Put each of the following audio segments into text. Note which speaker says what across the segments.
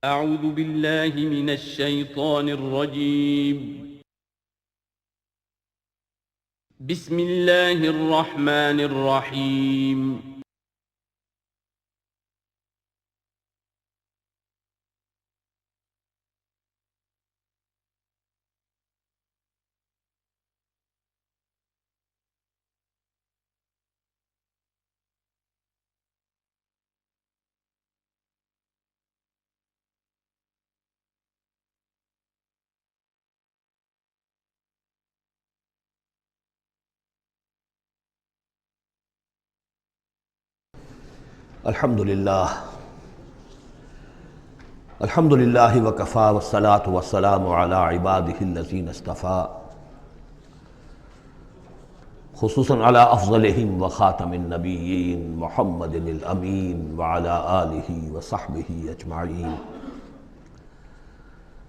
Speaker 1: أعوذ بالله من الشيطان الرجيم. بسم الله الرحمن الرحيم.
Speaker 2: الحمد للہ وکفا والصلاة والسلام علی عباده الذین اصطفى، خصوصاً علی افضلہم وخاتم النبیین محمد الامین وعلی آلہ وصحبہ اجمعین.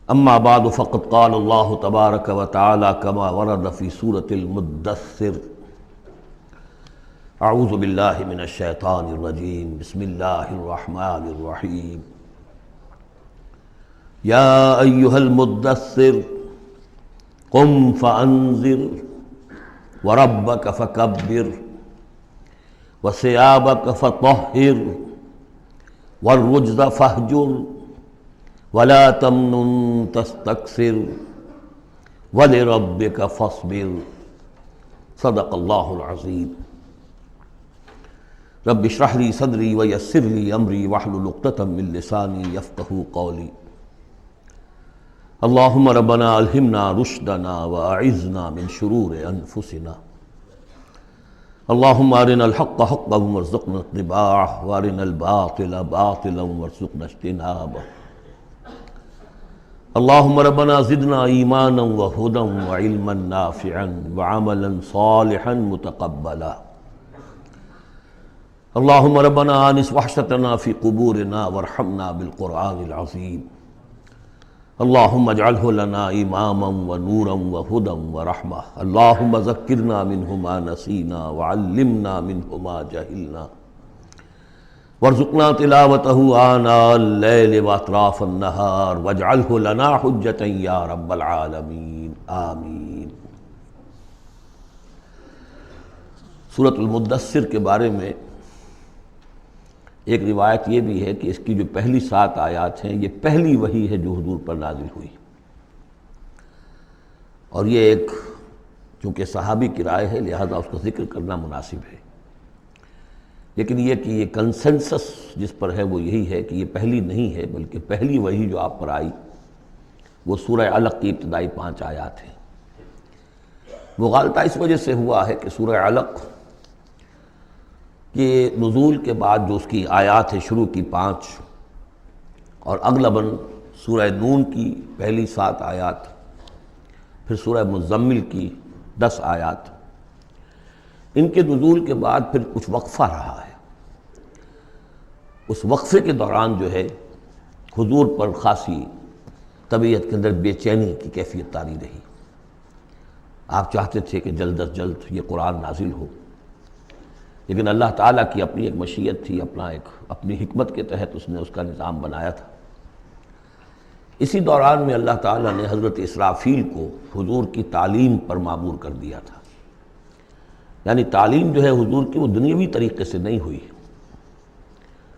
Speaker 2: اما بعد فقد قال اللہ تبارک وتعالی کما ورد فی سورة المدثر: اعوذ باللہ من الشیطان الرجیم، بسم اللہ الرحمن الرحیم. یا ایہا المدثر قم فانذر وربک فکبر وثیابک فطہر والرجز فاہجر ولا تمنن تستکثر ولربک فاصبر. صدق اللہ العظیم. رب اشرح لی صدری ویسر لی امری واحلل عقدۃ من لسانی یفقہوا قولی. اللہم ربنا الہمنا رشدنا واعذنا من شرور انفسنا. اللہم ارنا الحق حقا وارزقنا اتباعہ وارنا الباطل باطلا وارزقنا اجتنابہ. اللہم ربنا زدنا ایمانا وہدا وعلما نافعا وعملا صالحا متقبلا. اللہم ربنا آنس وحشتنا فی قبورنا وارحمنا بالقرآن العظیم. اللہم اجعلہ لنا اماما ونورا وہدا ورحمہ. اللہم ذکرنا منہ ما نسینا وعلمنا منہ ما جہلنا وارزقنا تلاوتہ آناء اللیل واطراف النہار واجعلہ لنا حجتا یا رب العالمین آمین. سورۃ المدثر کے بارے میں ایک روایت یہ بھی ہے کہ اس کی جو پہلی 7 آیات ہیں یہ پہلی وحی ہے جو حضور پر نازل ہوئی، اور یہ ایک چونکہ صحابی کی رائے ہے لہذا اس کا ذکر کرنا مناسب ہے. لیکن یہ کہ یہ کنسنسس جس پر ہے وہ یہی ہے کہ یہ پہلی نہیں ہے، بلکہ پہلی وحی جو آپ پر آئی وہ سورہ علق کی ابتدائی 5 آیات ہیں. مغالطہ اس وجہ سے ہوا ہے کہ سورہ علق کہ نزول کے بعد جو اس کی آیات ہے شروع کی 5 اور اغلباً سورہ نون کی پہلی 7 آیات، پھر سورہ مزمل کی 10 آیات، ان کے نزول کے بعد پھر کچھ وقفہ رہا ہے. اس وقفے کے دوران جو ہے حضور پر خاصی طبیعت کے اندر بے چینی کی کیفیت طاری رہی. آپ چاہتے تھے کہ جلد از جلد یہ قرآن نازل ہو، لیکن اللہ تعالیٰ کی اپنی ایک مشیت تھی، اپنی حکمت کے تحت اس نے اس کا نظام بنایا تھا. اسی دوران میں اللہ تعالیٰ نے حضرت اسرافیل کو حضور کی تعلیم پر مامور کر دیا تھا. یعنی تعلیم جو ہے حضور کی وہ دنیاوی طریقے سے نہیں ہوئی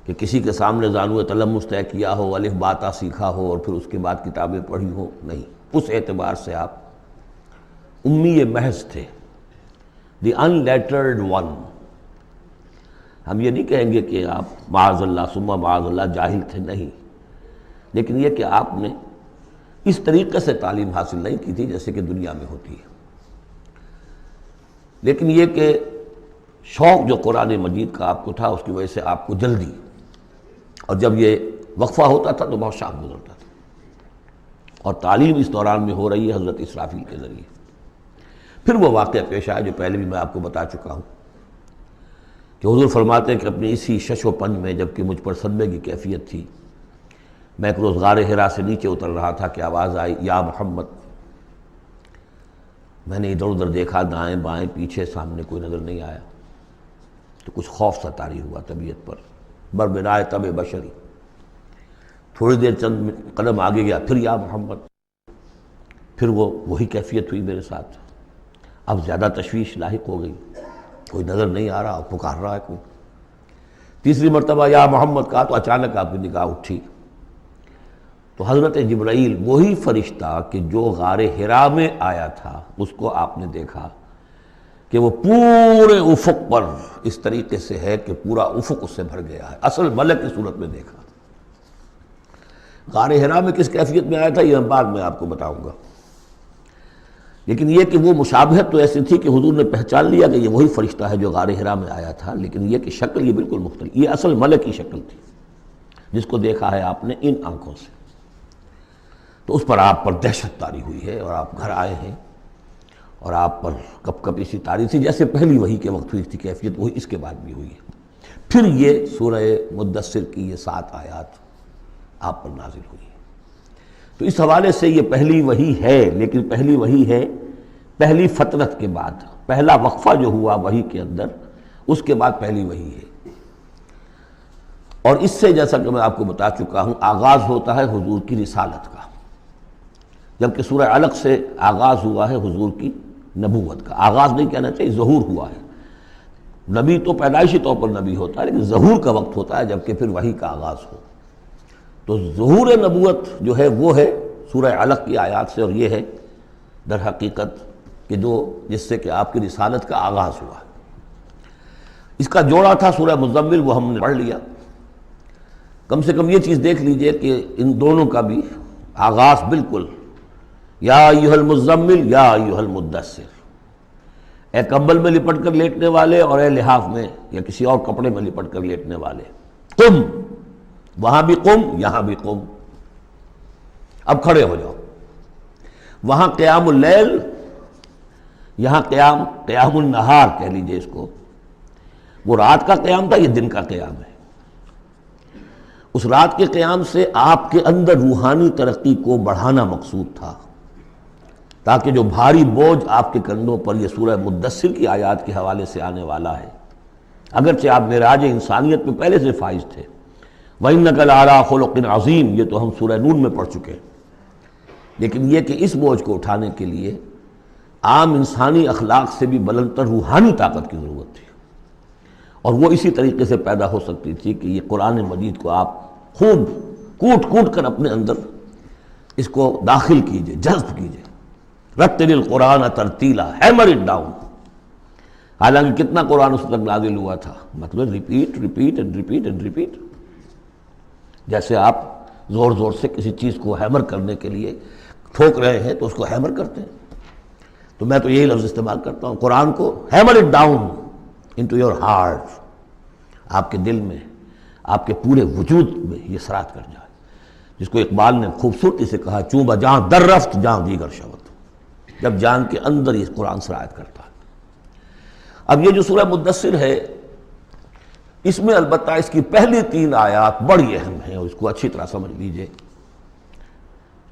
Speaker 2: کہ کسی کے سامنے زانو تلمس طے کیا ہو، الف باتا سیکھا ہو اور پھر اس کے بعد کتابیں پڑھی ہو. نہیں، اس اعتبار سے آپ امی محض تھے، دی ان لیٹرڈ ون. ہم یہ نہیں کہیں گے کہ آپ معاذ اللہ ثم معاذ اللہ جاہل تھے، نہیں، لیکن یہ کہ آپ نے اس طریقے سے تعلیم حاصل نہیں کی تھی جیسے کہ دنیا میں ہوتی ہے. لیکن یہ کہ شوق جو قرآن مجید کا آپ کو تھا اس کی وجہ سے آپ کو جلدی، اور جب یہ وقفہ ہوتا تھا تو بہت شاق گزرتا تھا. اور تعلیم اس دوران میں ہو رہی ہے حضرت اسرافیل کے ذریعے. پھر وہ واقعہ پیش آیا جو پہلے بھی میں آپ کو بتا چکا ہوں کہ حضور فرماتے ہیں کہ اپنی اسی شش و پن میں جب کہ مجھ پر صدمے کی کیفیت تھی، میں ایک روز غار حرا سے نیچے اتر رہا تھا کہ آواز آئی یا محمد. میں نے ادھر ادھر دیکھا، دائیں بائیں پیچھے، سامنے کوئی نظر نہیں آیا تو کچھ خوف سا طاری ہوا طبیعت پر، بربنائے طبع بشری. تھوڑی دیر چند قدم آگے گیا، پھر یا محمد، پھر وہی کیفیت ہوئی میرے ساتھ۔ اب زیادہ تشویش لاحق ہو گئی، کوئی نظر نہیں آ رہا، پکار رہا ہے کوئی۔ تیسری مرتبہ یا محمد کہا تو اچانک آپ کی نگاہ اٹھی تو حضرت جبرائیل، وہی فرشتہ کہ جو غار حرا میں آیا تھا، اس کو آپ نے دیکھا کہ وہ پورے افق پر اس طریقے سے ہے کہ پورا افق اس سے بھر گیا ہے، اصل ملک کی صورت میں دیکھا۔ غار حرا میں کس کیفیت میں آیا تھا یہ بعد میں آپ کو بتاؤں گا، لیکن یہ کہ وہ مشابہت تو ایسی تھی کہ حضور نے پہچان لیا کہ یہ وہی فرشتہ ہے جو غار حرا میں آیا تھا، لیکن یہ کہ شکل یہ بالکل مختلف، یہ اصل ملک کی شکل تھی جس کو دیکھا ہے آپ نے ان آنکھوں سے۔ تو اس پر آپ پر دہشت طاری ہوئی ہے اور آپ گھر آئے ہیں، اور آپ پر کپ کپ اسی طاری تھی جیسے پہلی وحی کے وقت ہوئی تھی کیفیت، وہی اس کے بعد بھی ہوئی ہے۔ پھر یہ سورہ مدثر کی یہ 7 آیات آپ پر نازل ہوئی ہے۔ تو اس حوالے سے یہ پہلی وحی ہے، لیکن پہلی وحی ہے پہلی فترت کے بعد، پہلا وقفہ جو ہوا وحی کے اندر، اس کے بعد پہلی وحی ہے۔ اور اس سے جیسا کہ میں آپ کو بتا چکا ہوں، آغاز ہوتا ہے حضور کی رسالت کا، جبکہ سورہ علق سے آغاز ہوا ہے حضور کی نبوت کا۔ آغاز نہیں کہنا چاہیے، ظہور ہوا ہے۔ نبی تو پیدائشی طور پر نبی ہوتا ہے، لیکن ظہور کا وقت ہوتا ہے جبکہ پھر وحی کا آغاز ہو۔ تو ظہور نبوت جو ہے وہ ہے سورہ علق کی آیات سے، اور یہ ہے در حقیقت کہ جس سے کہ آپ کی رسالت کا آغاز ہوا۔ اس کا جوڑا تھا سورہ مزمل، وہ ہم نے پڑھ لیا۔ کم سے کم یہ چیز دیکھ لیجئے کہ ان دونوں کا بھی آغاز بالکل یا ایھا المزمل یا ایھا المدثر، اے کمبل میں لپٹ کر لیٹنے والے اور اے لحاف میں یا کسی اور کپڑے میں لپٹ کر لیٹنے والے، قم، وہاں بھی قم، یہاں بھی قم، اب کھڑے ہو جاؤ۔ وہاں قیام اللیل، یہاں قیام النہار کہہ لیجئے اس کو۔ وہ رات کا قیام تھا، یہ دن کا قیام ہے۔ اس رات کے قیام سے آپ کے اندر روحانی ترقی کو بڑھانا مقصود تھا، تاکہ جو بھاری بوجھ آپ کے کندھوں پر یہ سورہ مدثر کی آیات کے حوالے سے آنے والا ہے، اگرچہ آپ معراج انسانیت میں پہلے سے فائز تھے، وَإِنَّكَ لَعَلَىٰ خُلُقٍ عَظِيمٍ، یہ تو ہم سورہ نون میں پڑھ چکے ہیں، لیکن یہ کہ اس بوجھ کو اٹھانے کے لیے عام انسانی اخلاق سے بھی بلندتر روحانی طاقت کی ضرورت تھی، اور وہ اسی طریقے سے پیدا ہو سکتی تھی کہ یہ قرآن مجید کو آپ خوب کوٹ کوٹ کر اپنے اندر اس کو داخل کیجئے، جذب کیجئے۔ رتل القرآن ترتیلا، ہیمر اٹ ڈاؤن۔ حالانکہ کتنا قرآن اس تک نازل ہوا تھا، مطلب repeat repeat and repeat and repeat, جیسے آپ زور زور سے کسی چیز کو ہیمر کرنے کے لیے ٹھوک رہے ہیں تو اس کو ہیمر کرتے ہیں۔ تو میں تو یہی لفظ استعمال کرتا ہوں، قرآن کو hammer it down into your heart, آپ کے دل میں، آپ کے پورے وجود میں یہ سرات کر جائے، جس کو اقبال نے خوبصورتی سے کہا، چوں بجاں در رفت جاں دیگر شود، جب جان کے اندر یہ قرآن سرایت کرتا ہے۔ اب یہ جو سورہ مدثر ہے، اس میں البتہ اس کی پہلی 3 آیات بڑی اہم ہیں، اور اس کو اچھی طرح سمجھ لیجئے۔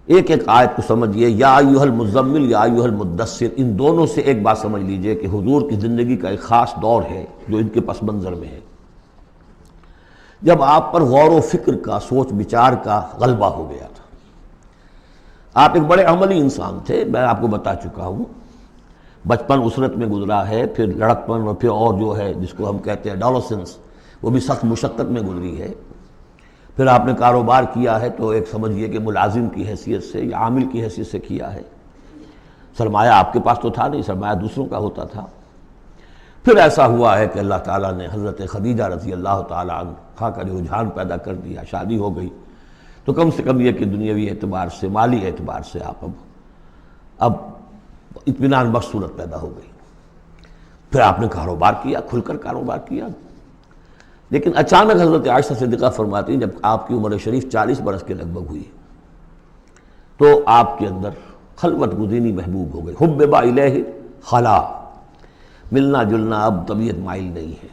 Speaker 2: ایک ایک آیت کو سمجھیے، یا ایھا المزمل یا ایھا المدثر، ان دونوں سے ایک بات سمجھ لیجئے کہ حضور کی زندگی کا ایک خاص دور ہے جو ان کے پس منظر میں ہے، جب آپ پر غور و فکر کا، سوچ بچار کا غلبہ ہو گیا تھا۔ آپ ایک بڑے عملی انسان تھے، میں آپ کو بتا چکا ہوں، بچپن اسرت میں گزرا ہے، پھر لڑکپن، اور پھر اور جو ہے جس کو ہم کہتے ہیں ڈالوسنس، وہ بھی سخت مشقت میں گزری ہے۔ پھر آپ نے کاروبار کیا ہے تو ایک سمجھیے کہ ملازم کی حیثیت سے یا عامل کی حیثیت سے کیا ہے، سرمایہ آپ کے پاس تو تھا نہیں، سرمایہ دوسروں کا ہوتا تھا۔ پھر ایسا ہوا ہے کہ اللہ تعالیٰ نے حضرت خدیجہ رضی اللہ تعالیٰ عنہا کا جو رجحان پیدا کر دیا، شادی ہو گئی، تو کم سے کم یہ کہ دنیاوی اعتبار سے، مالی اعتبار سے آپ اب اطمینان بخش صورت پیدا ہو گئی۔ پھر آپ نے کاروبار کیا، کھل کر کاروبار کیا، لیکن اچانک حضرت عائشہ صدیقہ فرماتی ہیں جب آپ کی عمر شریف 40 برس کے لگ بھگ ہوئی تو آپ کے اندر خلوت گزینی محبوب ہو گئی، حبب الیہ خلا، ملنا جلنا اب طبیعت مائل نہیں ہے۔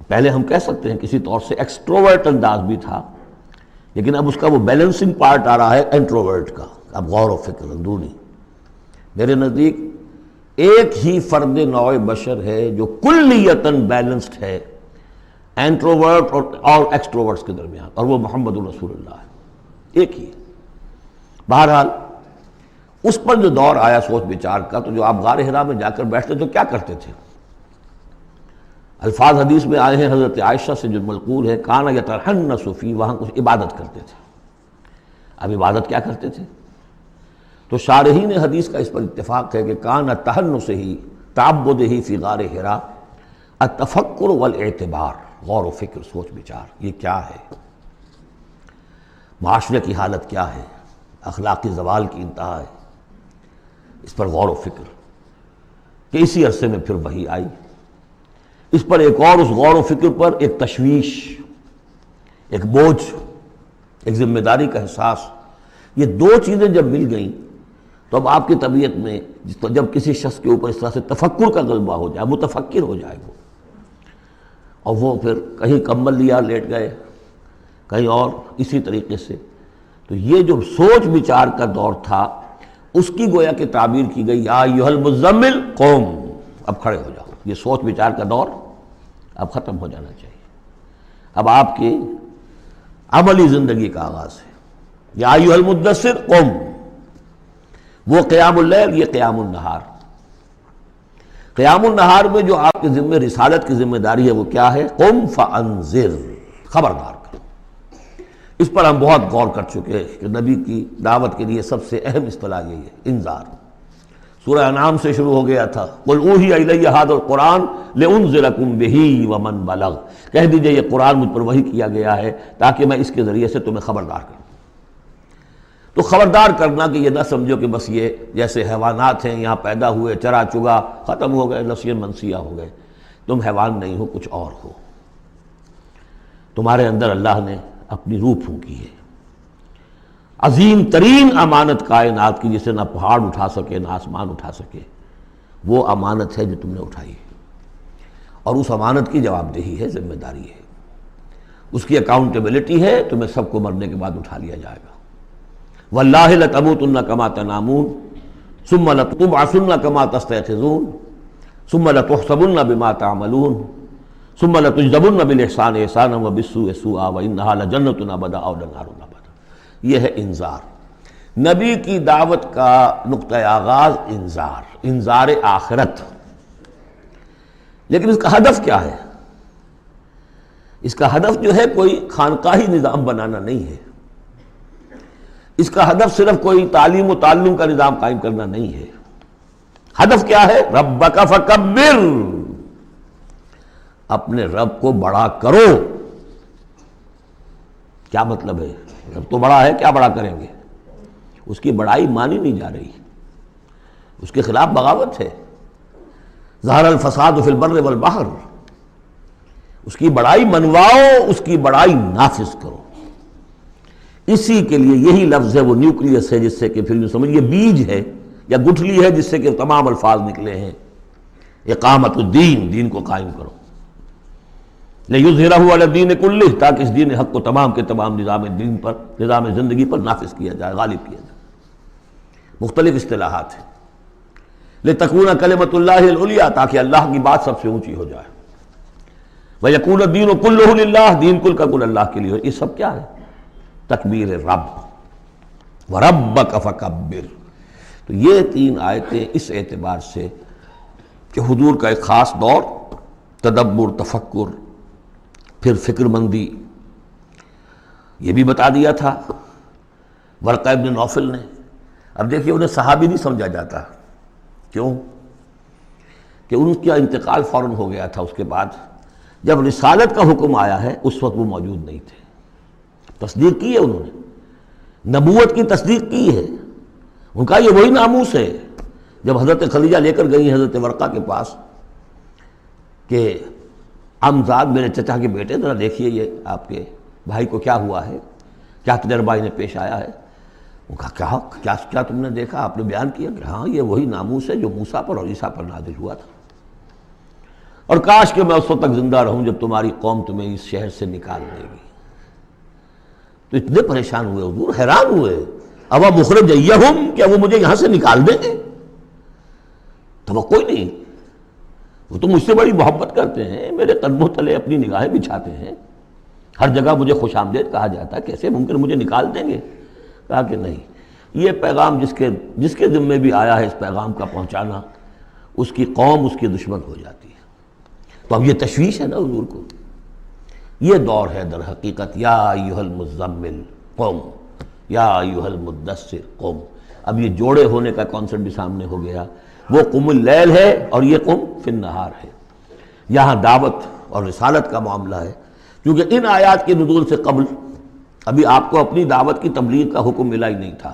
Speaker 2: پہلے ہم کہہ سکتے ہیں کسی طور سے ایکسٹروورٹ انداز بھی تھا، لیکن اب اس کا وہ بیلنسنگ پارٹ آ رہا ہے انٹروورٹ کا، اب غور و فکر اندرونی۔ میرے نزدیک ایک ہی فرد نوع بشر ہے جو کلیتاً بیلنسڈ ہے، انٹروورٹ اور ایکسٹروورٹس کے درمیان، اور وہ محمد الرسول اللہ ہے، ایک ہی ہے۔ بہرحال اس پر جو دور آیا سوچ بچار کا، تو جو آپ غار حرا میں جا کر بیٹھتے تو کیا کرتے تھے؟ الفاظ حدیث میں آئے ہیں، حضرت عائشہ سے جو منقول ہے، کانا یتحنس فی، وہاں کچھ عبادت کرتے تھے۔ اب عبادت کیا کرتے تھے؟ تو شارحین حدیث کا اس پر اتفاق ہے کہ کانا تحنس ہی تعبد ہی فی غار حرا التفکر والاعتبار، غور و فکر، سوچ بچار، یہ کیا ہے، معاشرے کی حالت کیا ہے، اخلاقی زوال کی انتہا ہے، اس پر غور و فکر، کہ اسی عرصے میں پھر وحی آئی۔ اس پر ایک اور، اس غور و فکر پر ایک تشویش، ایک بوجھ، ایک ذمہ داری کا احساس، یہ دو چیزیں جب مل گئیں تو اب آپ کی طبیعت میں جب کسی شخص کے اوپر اس طرح سے تفکر کا غلبہ ہو جائے، متفکر ہو جائے وہ، اور وہ پھر کہیں کمبل لیا لیٹ گئے، کہیں اور اسی طریقے سے، تو یہ جو سوچ بچار کا دور تھا اس کی گویا کہ تعبیر کی گئی، یا ایھا المزمل قوم، اب کھڑے ہو جاؤ۔ یہ سوچ بچار کا دور اب ختم ہو جانا چاہیے، اب آپ کی عملی زندگی کا آغاز ہے۔ یا ایھا المدثر قم، وہ قیام اللیل، یہ قیام النہار۔ قیام النہار میں جو آپ کے ذمہ رسالت کی ذمہ داری ہے وہ کیا ہے؟ قم فانذر، خبردار کرو۔ اس پر ہم بہت غور کر چکے ہیں کہ نبی کی دعوت کے لیے سب سے اہم اصطلاح یہی ہے، انذار۔ سورہ انعام سے شروع ہو گیا تھا، قل اوحی الی ھذا القرآن لانذرکم بہ ومن بلغ، کہہ دیجئے یہ قرآن مجھ پر وحی کیا گیا ہے تاکہ میں اس کے ذریعے سے تمہیں خبردار کروں۔ تو خبردار کرنا کہ یہ نہ سمجھو کہ بس یہ جیسے حیوانات ہیں، یہاں پیدا ہوئے، چرا چگا، ختم ہو گئے، نسیاں منسیہ ہو گئے، تم حیوان نہیں ہو، کچھ اور ہو، تمہارے اندر اللہ نے اپنی روح پھونکی ہے، عظیم ترین امانت کائنات کی، جسے نہ پہاڑ اٹھا سکے نہ آسمان اٹھا سکے، وہ امانت ہے جو تم نے اٹھائی ہے، اور اس امانت کی جواب دہی ہے، ذمہ داری ہے، اس کی اکاؤنٹیبلٹی ہے، تمہیں سب کو مرنے کے بعد اٹھا لیا جائے گا۔ واللہ لتموتن کما تنامون ثم لتبعثن کما تستيقظون ثم لتحسبن بما تعملون ثم لتجزون بالاحسان احسانا وبالسوء سوءا وانها لجنة ابدا او نار ابدا۔ یہ ہے انذار، نبی کی دعوت کا نقطۂ آغاز انذار آخرت۔ لیکن اس کا ہدف کیا ہے؟ اس کا ہدف جو ہے کوئی خانقاہی نظام بنانا نہیں ہے، اس کا ہدف صرف کوئی تعلیم و تعلم کا نظام قائم کرنا نہیں ہے۔ ہدف کیا ہے؟ ربک فکبر، اپنے رب کو بڑا کرو۔ کیا مطلب ہے؟ رب تو بڑا ہے، کیا بڑا کریں گے؟ اس کی بڑائی مانی نہیں جا رہی، اس کے خلاف بغاوت ہے۔ ظہر الفساد فی البر والبحر، اس کی بڑائی منواؤ، اس کی بڑائی نافذ کرو۔ اسی کے لیے یہی لفظ ہے، وہ نیوکلیس ہے، جس سے کہ پھر سمجھیے بیج ہے یا گٹھلی ہے جس سے کہ تمام الفاظ نکلے ہیں۔ اقامت الدین، دین کو قائم کرو، لِیُظْہِرَہُ عَلَى الدِّینِ کُلِّہ، تاکہ اس دین حق کو تمام کے تمام نظام دین پر، نظام زندگی پر نافذ کیا جائے، غالب کیا جائے۔ مختلف اصطلاحات ہیں۔ لِتَکُونَ کلمۃ اللہ العلیٰ، تاکہ اللہ کی بات سب سے اونچی ہو جائے۔ وَیَکُونَ الدِّینُ کُلُّہُ لِلَّہ، دین کل کا کل اللہ کے لیے ہو۔ یہ سب کیا ہے؟ تکبیر رب، وَرَبَّکَ فَکَبِّر۔ تو یہ تین آیتیں اس اعتبار سے کہ حضور کا ایک خاص دور، تدبر، تفکر، پھر فکر مندی، یہ بھی بتا دیا تھا ورقہ ابن نوفل نے۔ اب دیکھیے انہیں صحابی نہیں سمجھا جاتا، کیوں؟ کہ ان کا انتقال فوراً ہو گیا تھا۔ اس کے بعد جب رسالت کا حکم آیا ہے اس وقت وہ موجود نہیں تھے۔ تصدیق کی ہے انہوں نے، نبوت کی تصدیق کی ہے، ان کا یہ وہی ناموس ہے۔ جب حضرت خدیجہ لے کر گئی حضرت ورقہ کے پاس کہ عمزاد میرے چچا کے بیٹے، ذرا دیکھیے یہ آپ کے بھائی کو کیا ہوا ہے، کیا تجربہ انہیں پیش آیا ہے، ان کا کیا تم نے دیکھا؟ آپ نے بیان کیا کہ ہاں یہ وہی ناموس ہے جو موسیٰ پر اور عیسیٰ پر نازل ہوا تھا، اور کاش کہ میں اس وقت تک زندہ رہوں جب تمہاری قوم تمہیں اس شہر سے نکال دے گی۔ تو اتنے پریشان ہوئے حضور، حیران ہوئے، اوا مخرجیہم، کیا وہ مجھے یہاں سے نکال دیں گے؟ توقع ہی نہیں۔ وہ تو مجھ سے بڑی محبت کرتے ہیں، میرے قدموں تلے اپنی نگاہیں بچھاتے ہیں، ہر جگہ مجھے خوش آمدید کہا جاتا ہے، کیسے ممکن مجھے نکال دیں گے؟ کہا کہ نہیں، یہ پیغام جس کے ذمے بھی آیا ہے اس پیغام کا پہنچانا، اس کی قوم اس کی دشمن ہو جاتی ہے۔ تو اب یہ تشویش ہے نا حضور کو۔ یہ دور ہے در حقیقت یا ایھا المزمل قم یا ایھا المدثر قم۔ اب یہ جوڑے ہونے کا کانسیپٹ بھی سامنے ہو گیا، وہ قم اللیل ہے اور یہ قم فی النہار ہے۔ یہاں دعوت اور رسالت کا معاملہ ہے، کیونکہ ان آیات کے نزول سے قبل ابھی آپ کو اپنی دعوت کی تبلیغ کا حکم ملا ہی نہیں تھا،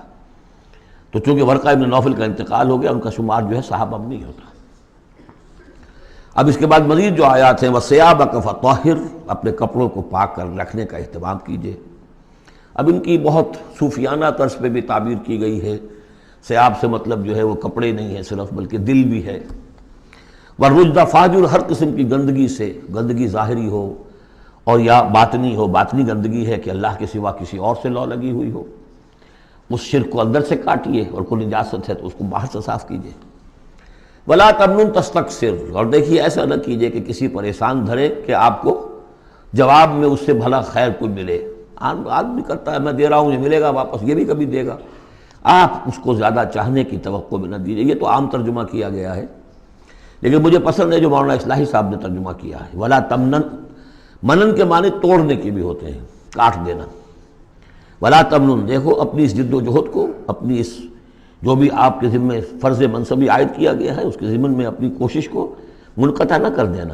Speaker 2: تو چونکہ ورقہ ابن نوفل کا انتقال ہو گیا، ان کا شمار جو ہے صحابہ میں نہیں ہوتا۔ اب اس کے بعد مزید جو آیات ہیں وَثِيَابَكَ فَطَهِّرْ، اپنے کپڑوں کو پاک کر رکھنے کا اہتمام کیجیے۔ اب ان کی بہت صوفیانہ طرز پہ بھی تعبیر کی گئی ہے، ثیاب سے مطلب جو ہے وہ کپڑے نہیں ہے صرف، بلکہ دل بھی ہے۔ وَالرُّجْزَ فَاجُر، ہر قسم کی گندگی سے، گندگی ظاہری ہو اور یا باطنی ہو، باطنی گندگی ہے کہ اللہ کے سوا کسی اور سے لو لگی ہوئی ہو، اس شرک کو اندر سے کاٹیے، اور کوئی نجاست ہے تو اس کو باہر سے صاف کیجیے۔ وَلَا تَمْنُنْ تَسْتَكْثِرْ، اور دیکھیے ایسا نہ کیجیے کہ کسی پر احسان دھرے کہ آپ کو جواب میں اس سے بھلا خیر کوئی ملے۔ آدمی کرتا ہے میں دے رہا ہوں، یہ ملے گا واپس، یہ بھی کبھی دے گا، آپ اس کو زیادہ چاہنے کی توقع بھی نہ دیجیے۔ یہ تو عام ترجمہ کیا گیا ہے، لیکن مجھے پسند ہے جو مولانا اصلاحی صاحب نے ترجمہ کیا ہے، وَلَا تَمْنَنْ، منن کے معنی توڑنے کے بھی ہوتے ہیں، کاٹ دینا۔ وَلَا تَمْنُنْ، دیکھو اپنی اس جد و جہد کو، اپنی اس جو بھی آپ کے ذمے فرض منصبی عائد کیا گیا ہے اس کے ضمن میں اپنی کوشش کو منقطع نہ کر دینا،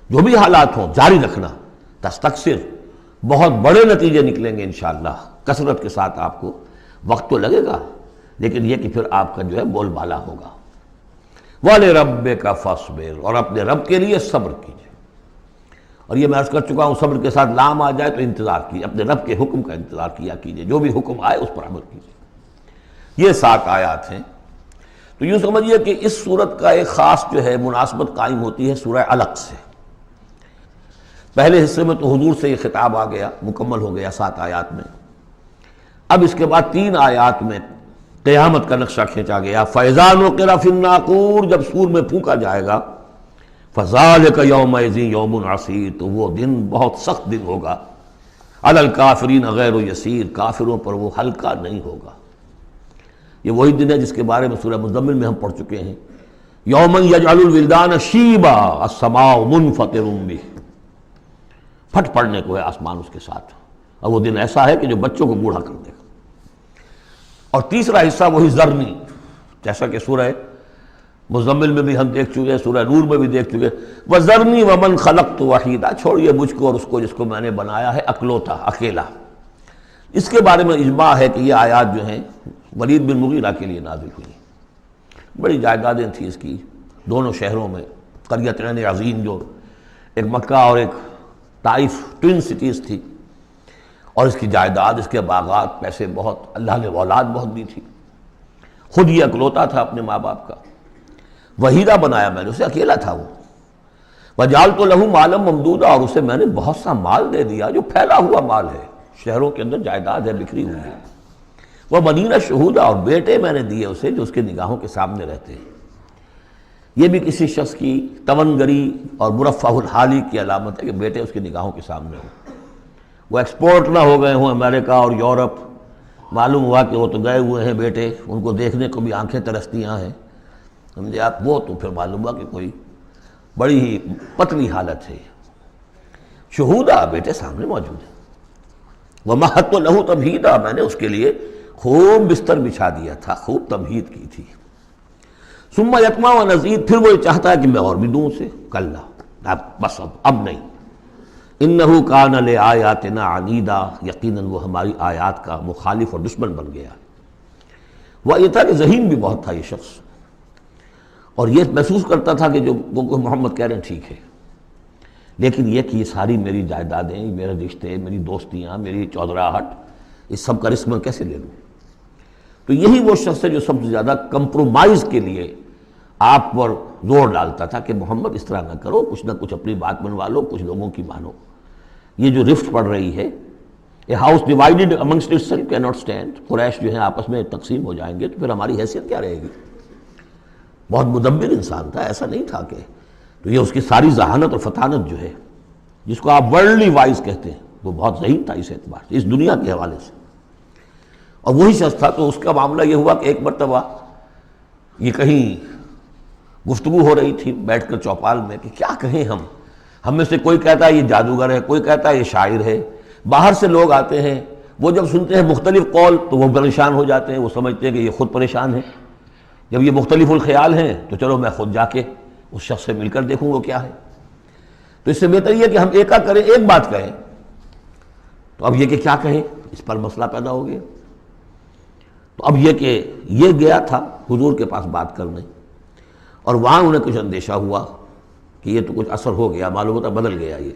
Speaker 2: جو بھی حالات ہوں جاری رکھنا۔ تستکثر، بہت بڑے نتیجے نکلیں گے انشاءاللہ، کثرت کے ساتھ آپ کو وقت تو لگے گا، لیکن یہ کہ پھر آپ کا جو ہے بول بالا ہوگا۔ وَلِرَبِّكَ فَاصْبِرْ، اور اپنے رب کے لیے صبر کیجیے۔ اور یہ میں عرض کر چکا ہوں، صبر کے ساتھ لام آ جائے تو انتظار کیجیے، اپنے رب کے حکم کا انتظار کیا کیجیے، جو بھی حکم آئے اس پر عمل کیجیے۔ یہ 7 آیات ہیں۔ تو یوں سمجھیے کہ اس صورت کا ایک خاص جو ہے مناسبت قائم ہوتی ہے سورہ علق سے۔ پہلے حصے میں تو حضور سے یہ خطاب آ گیا، مکمل ہو گیا 7 آیات میں۔ اب اس کے بعد 3 آیات میں قیامت کا نقشہ کھینچا گیا۔ فَإِذَا نُقِرَ فِي النَّاقُورِ، جب سور میں پھونکا جائے گا، فَذَلِكَ يَوْمَئِذٍ يَوْمٌ عَسِيرٌ، تو وہ دن بہت سخت دن ہوگا۔ عَلَى الْكَافِرِينَ غَيْرُ يَسِيرٌ، کافروں پر وہ ہلکا نہیں ہوگا۔ یہ وہی دن ہے جس کے بارے میں سورہ مزمل میں ہم پڑھ چکے ہیں، یومن یجعل الولدان شیبا السماء منفطر بہ، پھٹ پڑنے کو ہے آسمان اس کے ساتھ، اور وہ دن ایسا ہے کہ جو بچوں کو بوڑھا کر دے گا۔ اور تیسرا حصہ وہی ذرنی، جیسا کہ سورہ مزمل میں بھی ہم دیکھ چکے، سورہ نور میں بھی دیکھ چکے، وَذَرْنِي وَمَنْ خَلَقْتُ وَحِيدًا، چھوڑیے مجھ کو اور اس کو جس کو میں نے بنایا ہے اکلوتا، اکیلا۔ اس کے بارے میں اجماع ہے کہ یہ آیات جو ہیں ولید بن مغیرہ کے لیے نازل ہوئی۔ بڑی جائیدادیں تھیں اس کی دونوں شہروں میں، قریتین عظیم، جو ایک مکہ اور ایک طائف، ٹوین سٹیز تھی، اور اس کی جائیداد، اس کے باغات، پیسے بہت، اللہ نے اولاد بہت دی تھی، خود یہ اکلوتا تھا اپنے ماں باپ کا، وحیدہ بنایا میں نے اسے، اکیلا تھا وہ۔ وَجَعَلْتُ لَهُ مَالًا مَمْدُودًا، اور اسے میں نے بہت سا مال دے دیا جو پھیلا ہوا مال ہے، شہروں کے اندر جائیداد ہے بکھری ہوئی ہے۔ وَبَنِينَ شُهُودًا، اور بیٹے میں نے دیے اسے جو اس کے نگاہوں کے سامنے رہتے ہیں۔ یہ بھی کسی شخص کی توانگری اور مرفہ الحالی کی علامت ہے کہ بیٹے اس کی نگاہوں کے سامنے ہوں، وہ ایکسپورٹ نہ ہو گئے ہوں امریکہ اور یورپ، معلوم ہوا کہ وہ تو گئے ہوئے ہیں بیٹے، ان کو دیکھنے کو بھی آنکھیں ترستیاں ہیں، سمجھے آپ، وہ تو پھر معلوم ہوا کہ کوئی بڑی ہی پتلی حالت ہے۔ شہودہ، بیٹے سامنے موجود ہیں۔ وَمَهَّدتُّ لَهُ تَمْهِيدًا، میں نے اس کے لیے خوب بستر بچھا دیا تھا، خوب تمہید کی تھی۔ ثُمَّ يَطْمَعُ أَنْ أَزِيدَ، پھر وہ چاہتا ہے کہ میں اور بھی دوں اسے، کلا، بس اب نہیں۔ إِنَّهُ كَانَ لِآيَاتِنَا عَنِيدًا، یقیناً وہ ہماری آیات کا مخالف اور دشمن بن گیا۔ وہ یہ تھا کہ ذہین بھی بہت تھا یہ شخص، اور یہ محسوس کرتا تھا کہ جو وہ محمد کہہ رہے ہیں ٹھیک ہے، لیکن یہ کہ یہ ساری میری جائیدادیں، میرے رشتے، میری دوستیاں، میری چودراہٹ، اس سب کا رسک میں کیسے لے لوں؟ تو یہی وہ شخص ہے جو سب سے زیادہ کمپرومائز کے لیے آپ پر زور ڈالتا تھا کہ محمد اس طرح نہ کرو، کچھ نہ کچھ اپنی بات منوا لو، کچھ لوگوں کی مانو۔ یہ جو رفٹ پڑ رہی ہے، a house divided amongst itself can not stand, قریش جو ہیں آپس میں تقسیم ہو جائیں گے تو پھر ہماری حیثیت کیا رہے گی؟ بہت مدبر انسان تھا، ایسا نہیں تھا کہ تو یہ اس کی ساری ذہانت اور فطانت جو ہے، جس کو آپ ورلڈلی وائز کہتے ہیں، وہ بہت ذہین تھا اس اعتبار سے، اس دنیا کے حوالے سے۔ اور وہی شخص تھا، تو اس کا معاملہ یہ ہوا کہ ایک مرتبہ یہ کہیں گفتگو ہو رہی تھی بیٹھ کر چوپال میں کہ کیا کہیں ہم میں سے کوئی کہتا ہے یہ جادوگر ہے، کوئی کہتا ہے یہ شاعر ہے، باہر سے لوگ آتے ہیں، وہ جب سنتے ہیں مختلف قول تو وہ پریشان ہو جاتے ہیں، وہ سمجھتے ہیں کہ یہ خود پریشان ہے، جب یہ مختلف الخیال ہیں تو چلو میں خود جا کے اس شخص سے مل کر دیکھوں وہ کیا ہے۔ تو اس سے بہتر یہ کہ ہم ایک کریں، ایک بات کہیں۔ تو اب یہ کہ کیا کہیں، اس پر مسئلہ پیدا ہو گیا۔ تو اب یہ کہ یہ گیا تھا حضور کے پاس بات کرنے، اور وہاں انہیں کچھ اندیشہ ہوا کہ یہ تو کچھ اثر ہو گیا، معلوم ہوتا بدل گیا۔ یہ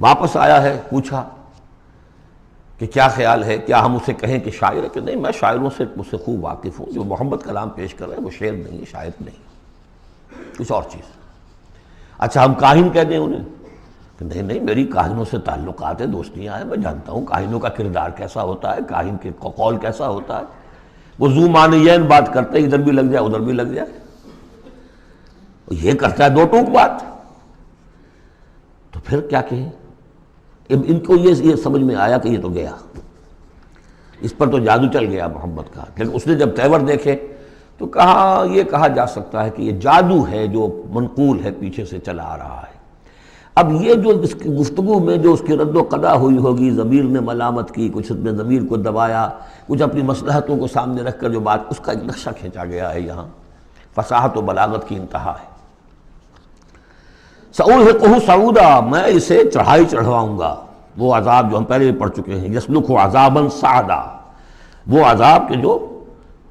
Speaker 2: واپس آیا ہے، پوچھا کہ کیا خیال ہے، کیا ہم اسے کہیں کہ شاعر ہے؟ کہ نہیں، میں شاعروں سے مجھ سے خوب واقف ہوں، جو محمد کلام پیش کر رہے ہیں وہ شعر نہیں ہے، شاعر نہیں، کچھ اور چیز۔ اچھا ہم کاہن کہہ دیں انہیں؟ کہ نہیں نہیں، میری کاہنوں سے تعلقات ہیں، دوستیاں ہیں، میں جانتا ہوں کاہنوں کا کردار کیسا ہوتا ہے، کاہن کے قول کیسا ہوتا ہے، وہ ذو معنیین بات کرتے ہیں، ادھر بھی لگ جائے ادھر بھی لگ جائے، یہ کرتا ہے دو ٹوک بات۔ تو پھر کیا کہیں؟ ان کو یہ سمجھ میں آیا کہ یہ تو گیا، اس پر تو جادو چل گیا محمد کا۔ لیکن اس نے جب تیور دیکھے تو کہا، یہ کہا جا سکتا ہے کہ یہ جادو ہے جو منقول ہے، پیچھے سے چلا آ رہا ہے۔ اب یہ جو اس کی گفتگو میں جو اس کی رد و قدا ہوئی ہوگی، ضمیر نے ملامت کی، کچھ اس نے ضمیر کو دبایا، کچھ اپنی مصلحتوں کو سامنے رکھ کر جو بات، اس کا ایک نقشہ کھینچا گیا ہے یہاں، فصاحت و بلاغت کی انتہا ہے۔ سأرهقه صعودا، میں اسے چڑھائی چڑھواؤں گا، وہ عذاب جو ہم پہلے پڑھ چکے ہیں، یسلکہ عذابا صعدا، وہ عذاب کے جو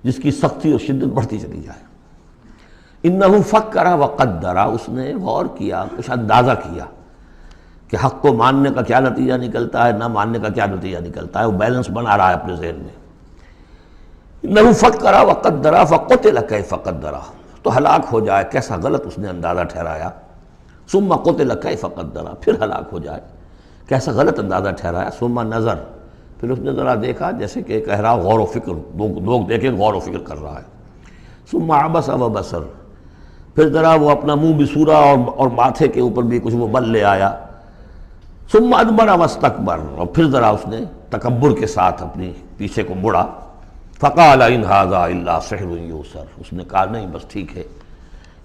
Speaker 2: جس کی سختی اور شدت بڑھتی چلی جائے۔ انہ فکر وقدر، اس نے غور کیا، کچھ اندازہ کیا کہ حق کو ماننے کا کیا نتیجہ نکلتا ہے، نہ ماننے کا کیا نتیجہ نکلتا ہے، وہ بیلنس بنا رہا ہے اپنے ذہن میں۔ انہ فکر وقدر فقتل کیف قدر، تو ہلاک ہو جائے، کیسا غلط اس نے اندازہ ٹھہرایا۔ ثم قتل کیف قدر، پھر ہلاک ہو جائے، کیسا غلط اندازہ ٹھہرایا۔ ثم نظر، پھر اس نے ذرا دیکھا، جیسے کہ کہہ رہا غور و فکر، لوگ دیکھیں غور و فکر کر رہا ہے۔ ثم عبس وبصر، پھر ذرا وہ اپنا منہ بسورا اور ماتھے کے اوپر بھی کچھ وہ بل لے آیا۔ ثم ادبر واستکبر، اور پھر ذرا اس نے تکبر کے ساتھ اپنی پیچھے کو مڑا۔ فقال ان ھذا الا سحر یؤثر، اس نے کہا نہیں بس ٹھیک ہے،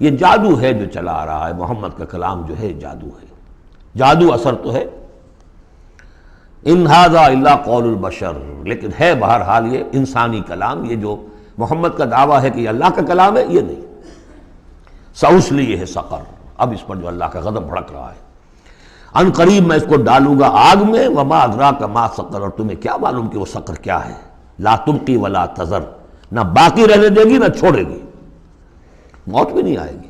Speaker 2: یہ جادو ہے جو چلا آ رہا ہے، محمد کا کلام جو ہے جادو ہے، جادو اثر تو ہے۔ ان ھذا الا قول البشر، لیکن ہے بہرحال یہ انسانی کلام، یہ جو محمد کا دعویٰ ہے کہ یہ اللہ کا کلام ہے، یہ نہیں۔ سأصلیہ سقر، اب اس پر جو اللہ کا غضب بھڑک رہا ہے، ان قریب میں اس کو ڈالوں گا آگ میں، وما ادراک ما سقر، اور تمہیں کیا معلوم کہ وہ سقر کیا ہے، لا تبقی ولا تذر، نہ باقی رہنے دے گی نہ چھوڑے گی، موت بھی نہیں آئے گی۔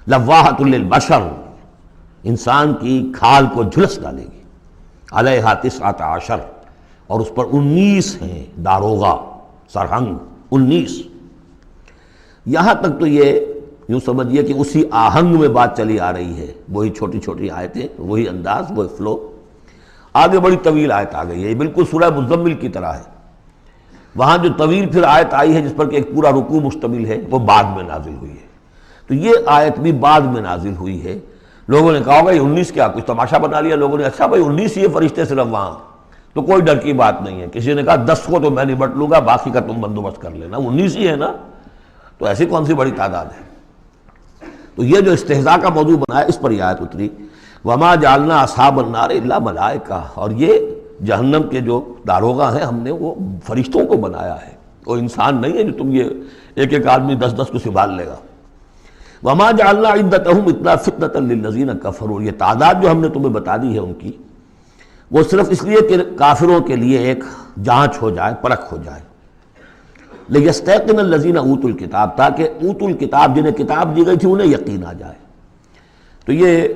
Speaker 2: لواحۃ للبشر، انسان کی کھال کو جھلس ڈالے گی۔ علیہا 19، اور اس پر 19 ہیں داروغہ، سرہنگ 19۔ یہاں تک تو یہ یوں سمجھیے کہ اسی آہنگ میں بات چلی آ رہی ہے، وہی چھوٹی چھوٹی آیتیں، وہی انداز، وہی فلو۔ آگے بڑی طویل آیت آ گئی ہے، یہ بالکل سورہ مزمل کی طرح ہے۔ وہاں جو طویل پھر آیت آئی ہے جس پر کہ ایک پورا رکوع مشتمل ہے، وہ بعد میں نازل ہوئی ہے۔ تو یہ آیت بھی بعد میں نازل ہوئی ہے۔ لوگوں نے کہا ہوگا یہ 19 کیا، کچھ تماشا بنا لیا لوگوں نے، اچھا بھائی 19 یہ فرشتے صرف وہاں، تو کوئی ڈر کی بات نہیں ہے۔ کسی نے کہا 10 کو تو میں نبٹ لوں گا، باقی کا تم بندوبست کر لینا، 19 ہی ہے نا، تو ایسی کون سی بڑی تعداد ہے۔ تو یہ جو استہزاء کا موضوع بنایا، اس پر یہ آیت اتری، وما جعلنا اصحاب النار الا ملائکہ، اور یہ جہنم کے جو داروغہ ہیں ہم نے وہ فرشتوں کو بنایا ہے، وہ انسان نہیں ہے جو تم یہ ایک ایک آدمی 10 کو سنبھال لے گا۔ وما جعلنا عدتهم الا فتنة للذین کفروا، یہ تعداد جو ہم نے تمہیں بتا دی ہے ان کی، وہ صرف اس لیے کہ کافروں کے لیے ایک جانچ ہو جائے، پرکھ ہو جائے۔ لیستیقن الذین اوتوا الکتاب، تاکہ اوتوا الکتاب جنہیں کتاب دی گئی تھی انہیں یقین آ جائے۔ تو یہ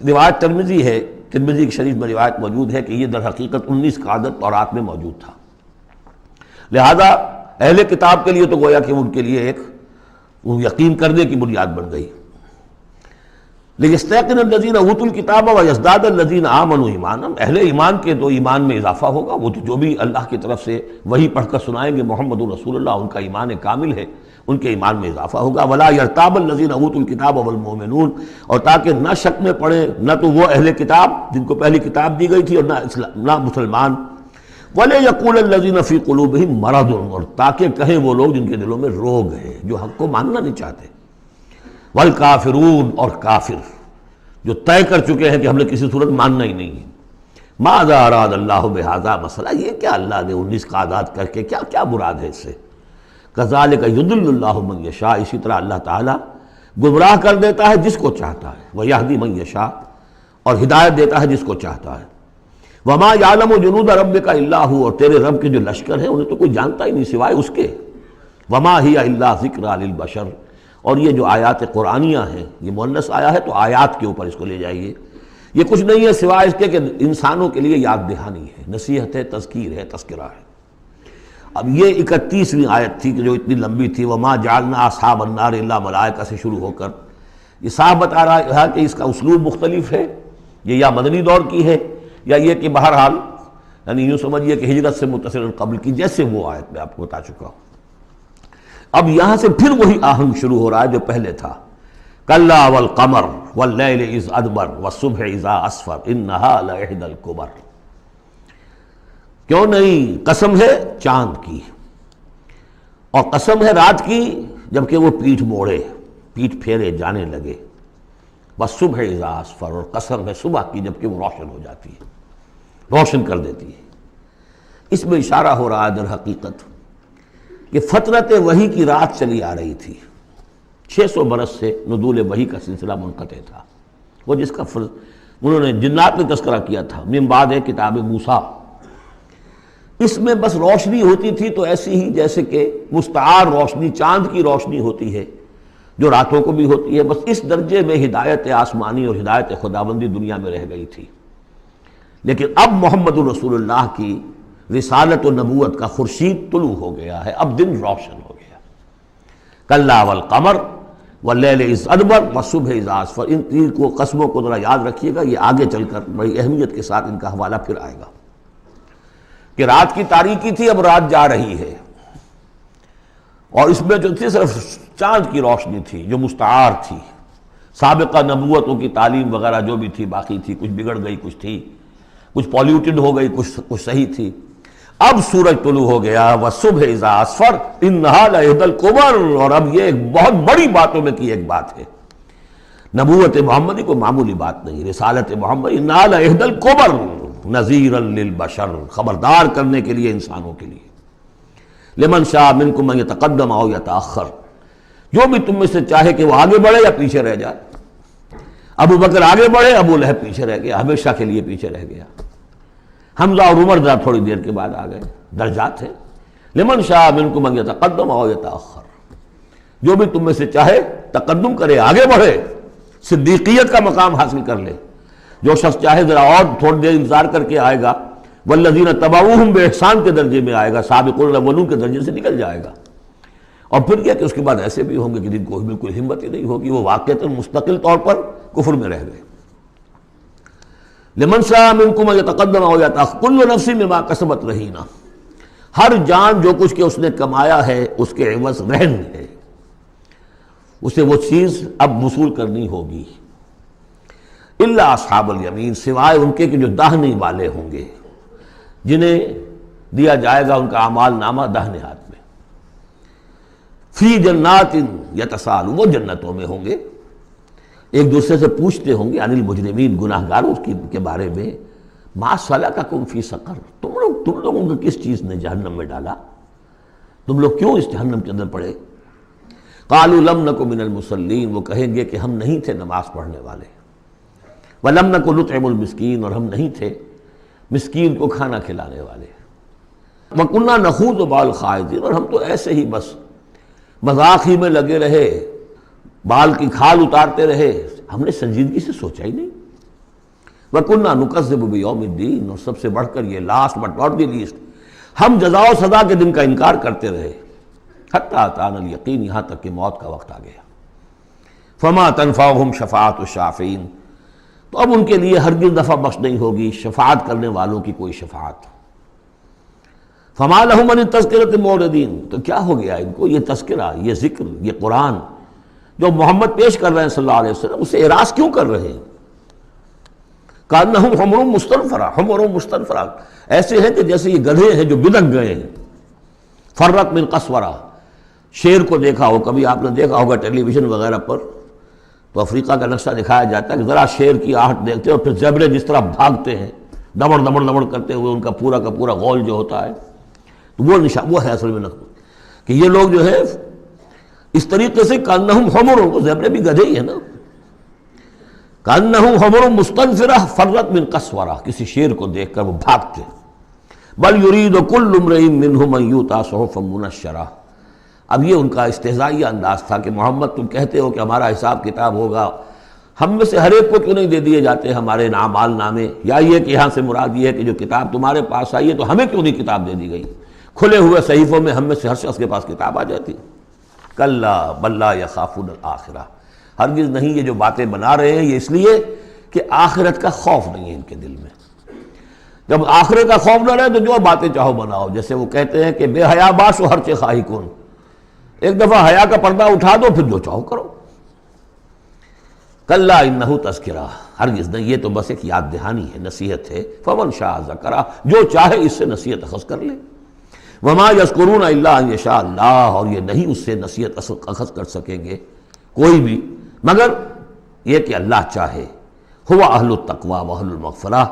Speaker 2: روایت ترمذی ہے، ترمذی کی شریف میں روایت موجود ہے کہ یہ در حقیقت 19 کا عدد تورات میں موجود تھا، لہذا اہل کتاب کے لیے تو گویا کہ ان کے لیے ایک وہ یقین کرنے کی بنیاد بن گئی۔ لیستيقن الذین اوتوا الکتاب ویزداد الذین آمنوا ایمانا، اہل ایمان کے تو ایمان میں اضافہ ہوگا، وہ جو بھی اللہ کی طرف سے وہی پڑھ کر سنائیں گے محمد رسول اللہ، ان کا ایمان کامل ہے، ان کے ایمان میں اضافہ ہوگا۔ ولا یرتاب الذین اوتوا الکتاب والمؤمنون، اور تاکہ نہ شک میں پڑے نہ تو وہ اہل کتاب جن کو پہلی کتاب دی گئی تھی اور نہ مسلمان، وَلَيَقُولَ الَّذِينَ فِي قُلُوبِهِم مَرَضٌ، اور تاکہ کہیں وہ لوگ جن کے دلوں میں روگ ہے، جو حق کو ماننا نہیں چاہتے، والکافرون، اور کافر جو طے کر چکے ہیں کہ ہم نے کسی صورت ماننا ہی نہیں ہے۔ ماذا اراد اللہ بہذا، مسئلہ یہ کیا اللہ نے 19 کا آزاد کر کے کیا مراد ہے اس سے؟ کذالک یضل اللہ من یشاء، اسی طرح اللہ تعالیٰ گمراہ کر دیتا ہے جس کو چاہتا ہے، ویہدی من یشاء، اور ہدایت دیتا ہے جس کو چاہتا ہے۔ وما یعلم جنود ربک الا ھو، اور تیرے رب کے جو لشکر ہیں انہیں تو کوئی جانتا ہی نہیں سوائے اس کے۔ وما ہی الا ذکریٰ للبشر، اور یہ جو آیات قرآنیہ ہیں، یہ مؤنث آیا ہے تو آیات کے اوپر اس کو لے جائیے، یہ کچھ نہیں ہے سوائے اس کے کہ انسانوں کے لیے یاد دہانی ہے، نصیحت ہے، تذکیر ہے، تذکرہ ہے۔ اب یہ 31ویں آیت تھی کہ جو اتنی لمبی تھی، وما جعلنا اصحاب النار الا ملائکہ سے شروع ہو کر یہ صاحب بتا رہا ہے کہ اس کا اسلوب مختلف ہے، یہ یا مدنی دور کی ہے یا یہ کہ بہرحال یعنی یوں سمجھیے کہ ہجرت سے متصل قبل کی، جیسے وہ آیت میں آپ کو بتا چکا ہوں۔ اب یہاں سے پھر وہی آہنگ شروع ہو رہا ہے جو پہلے تھا، کلا والقمر واللیل اذ ادبر والصبح اذا اسفر انہا لإحدی الکبر، کیوں نہیں، قسم ہے چاند کی، اور قسم ہے رات کی جبکہ وہ پیٹھ موڑے، پیٹھ پھیرے جانے لگے، والصبح اذا اسفر، اور قسم ہے صبح کی جبکہ وہ روشن ہو جاتی ہے، روشن کر دیتی ہے۔ اس میں اشارہ ہو رہا ہے در حقیقت کہ فترت وحی کی رات چلی آ رہی تھی، 600 برس سے نزول وحی کا سلسلہ منقطع تھا، وہ جس کا انہوں نے جنات میں تذکرہ کیا تھا، من بعد ہے کتاب موسیٰ، اس میں بس روشنی ہوتی تھی تو ایسی ہی جیسے کہ مستعار روشنی چاند کی روشنی ہوتی ہے جو راتوں کو بھی ہوتی ہے، بس اس درجے میں ہدایت آسمانی اور ہدایت خداوندی دنیا میں رہ گئی تھی۔ لیکن اب محمد الرسول اللہ کی رسالت و نبوت کا خورشید طلوع ہو گیا ہے، اب دن روشن ہو گیا۔ کلا والقمر واللیل اذ ادبر والصبح اذا اسفر، ان تین کو قسموں کو ذرا یاد رکھیے گا، یہ آگے چل کر بڑی اہمیت کے ساتھ ان کا حوالہ پھر آئے گا کہ رات کی تاریکی تھی، اب رات جا رہی ہے، اور اس میں جو تھی صرف چاند کی روشنی تھی جو مستعار تھی، سابقہ نبوتوں کی تعلیم وغیرہ جو بھی تھی باقی تھی، کچھ بگڑ گئی، کچھ تھی، کچھ پولیوٹڈ ہو گئی، کچھ صحیح تھی۔ اب سورج طلوع ہو گیا، والصبح اذا اسفر انہا لإحدی الکبر، اور اب یہ ایک بہت بڑی باتوں میں کی ایک بات ہے، نبوت محمدی کو معمولی بات نہیں، رسالت محمدی انہا لإحدی الکبر نذیرا للبشر، خبردار کرنے کے لیے انسانوں کے لیے، لمن شاء منکم ان یتقدم او یتأخر، جو بھی تم میں سے چاہے کہ وہ آگے بڑھے یا پیچھے رہ جائے۔ ابو بکر آگے بڑھے، ابو لہب پیچھے رہ گیا، ہمیشہ کے لیے پیچھے رہ گیا۔ حمزہ اور عمر ذرا تھوڑی دیر کے بعد آ گئے، درجات ہیں۔ لمن شاء منکم ان یتقدم او یتأخر، جو بھی تم میں سے چاہے تقدم کرے، آگے بڑھے، صدیقیت کا مقام حاصل کر لے، جو شخص چاہے ذرا اور تھوڑی دیر انتظار کر کے آئے گا، والذین تبعوہم بإحسان کے درجے میں آئے گا، سابقون الاولون کے درجے سے نکل جائے گا۔ اور پھر کیا کہ اس کے بعد ایسے بھی ہوں گے کہ جن کو بالکل ہمت ہی نہیں ہوگی، وہ واقعتاً مستقل طور پر کفر میں رہ گئے۔ لمن شاء منکم ان یتقدم او یتأخر کل نفس بما کسبت رہینہ، ہر جان جو کچھ کہ اس نے کمایا ہے اس کے عوض رہن ہے، اسے وہ چیز اب وصول کرنی ہوگی۔ الا اصحاب الیمین، سوائے ان کے کہ جو داہنے والے ہوں گے، جنہیں دیا جائے گا ان کا اعمال نامہ داہنے ہاتھ میں، فی جنات یتساءلون، وہ جنتوں میں ہوں گے، ایک دوسرے سے پوچھتے ہوں گے، عن المجرمین، گناہ گاروں کے بارے میں، ما سلککم فی سقر، تم لوگوں کو کس چیز نے جہنم میں ڈالا، تم لوگ کیوں اس جہنم کے اندر پڑے؟ قالوا لم نک من المصلین، وہ کہیں گے کہ ہم نہیں تھے نماز پڑھنے والے، ولم نک نطعم المسکین، اور ہم نہیں تھے مسکین کو کھانا کھلانے والے، وَكُنَّا نَخُوضُ مَعَ الْخَائِضِينَ، اور ہم تو ایسے ہی بس مذاق ہی میں لگے رہے، بال کی کھال اتارتے رہے، ہم نے سنجیدگی سے سوچا ہی نہیں۔ وَكُنَّا نُكَذِّبُ بِيَوْمِ الدِّينِ، اور سب سے بڑھ کر یہ last but not the least, ہم جزا و سزا کے دن کا انکار کرتے رہے، حتیٰ أَتَانَا الْيَقِينُ، یہاں تک کہ موت کا وقت آ گیا۔ فما تنفعهم شفاعت الشافعین، تو اب ان کے لیے ہرگز نفع بخش نہیں ہوگی شفاعت کرنے والوں کی کوئی شفاعت۔ فما لهم عن التذکرۃ معرضین، تو کیا ہو گیا ان کو یہ تذکرہ، یہ ذکر، یہ قرآن جو محمد پیش کر رہے ہیں صلی اللہ علیہ وسلم، اسے اعراض کیوں کر رہے ہیں؟ کانہم حمر مستنفرہ، حمر مستنفرہ، ایسے ہیں کہ جیسے یہ گدھے ہیں جو بدک گئے ہیں۔ فرت من قسورہ، شیر کو دیکھا ہو، کبھی آپ نے دیکھا ہوگا ٹیلی ویژن وغیرہ پر، تو افریقہ کا نقشہ دکھایا جاتا ہے کہ ذرا شیر کی آہٹ دیکھتے ہیں اور پھر زیبرے جس طرح بھاگتے ہیں دمڑ دمڑ دمڑ کرتے ہوئے، ان کا پورا غول جو ہوتا ہے، تو وہ ہے اصل میں نقص کہ یہ لوگ جو ہے اس طریقے سے کانہم حمر، تو زیبرے بھی گدھے ہی ہیں نا، کانہم حمر مستنفرہ فرت من قسورہ، کسی شیر کو دیکھ کر وہ بھاگتے۔ بل یرید کل امرئ منہم ان یؤتی صحفا منشرہ، اب یہ ان کا استہزائیہ انداز تھا کہ محمد تم کہتے ہو کہ ہمارا حساب کتاب ہوگا، ہم میں سے ہر ایک کو کیوں نہیں دے دیے جاتے ہمارے اعمال نامے، یا یہ کہ یہاں سے مراد یہ ہے کہ جو کتاب تمہارے پاس آئی ہے تو ہمیں کیوں نہیں کتاب دے دی گئی، کھلے ہوئے صحیفوں میں ہم میں سے ہر شخص کے پاس کتاب آ جاتی۔ کلا بل لا یخافون الآخرہ، ہرگز نہیں، یہ جو باتیں بنا رہے ہیں یہ اس لیے کہ آخرت کا خوف نہیں ہے ان کے دل میں۔ جب آخرت کا خوف نہ رہے تو جو باتیں چاہو بناؤ، جیسے وہ کہتے ہیں کہ بے حیا باش و ہر چے خواہی کن، ایک دفعہ حیا کا پردہ اٹھا دو پھر جو چاہو کرو۔ کلا انہ تذکرہ، ہرگز نہیں، یہ تو بس ایک یاد دہانی ہے، نصیحت ہے۔ فمن شاء ذکرہ، جو چاہے اس سے نصیحت اخذ کر لے۔ وما یذکرون الا ان یشاء اللہ، اور یہ نہیں اس سے نصیحت اخذ کر سکیں گے کوئی بھی مگر یہ کہ اللہ چاہے۔ ہوا اہل التقوی و اہل المغفرہ،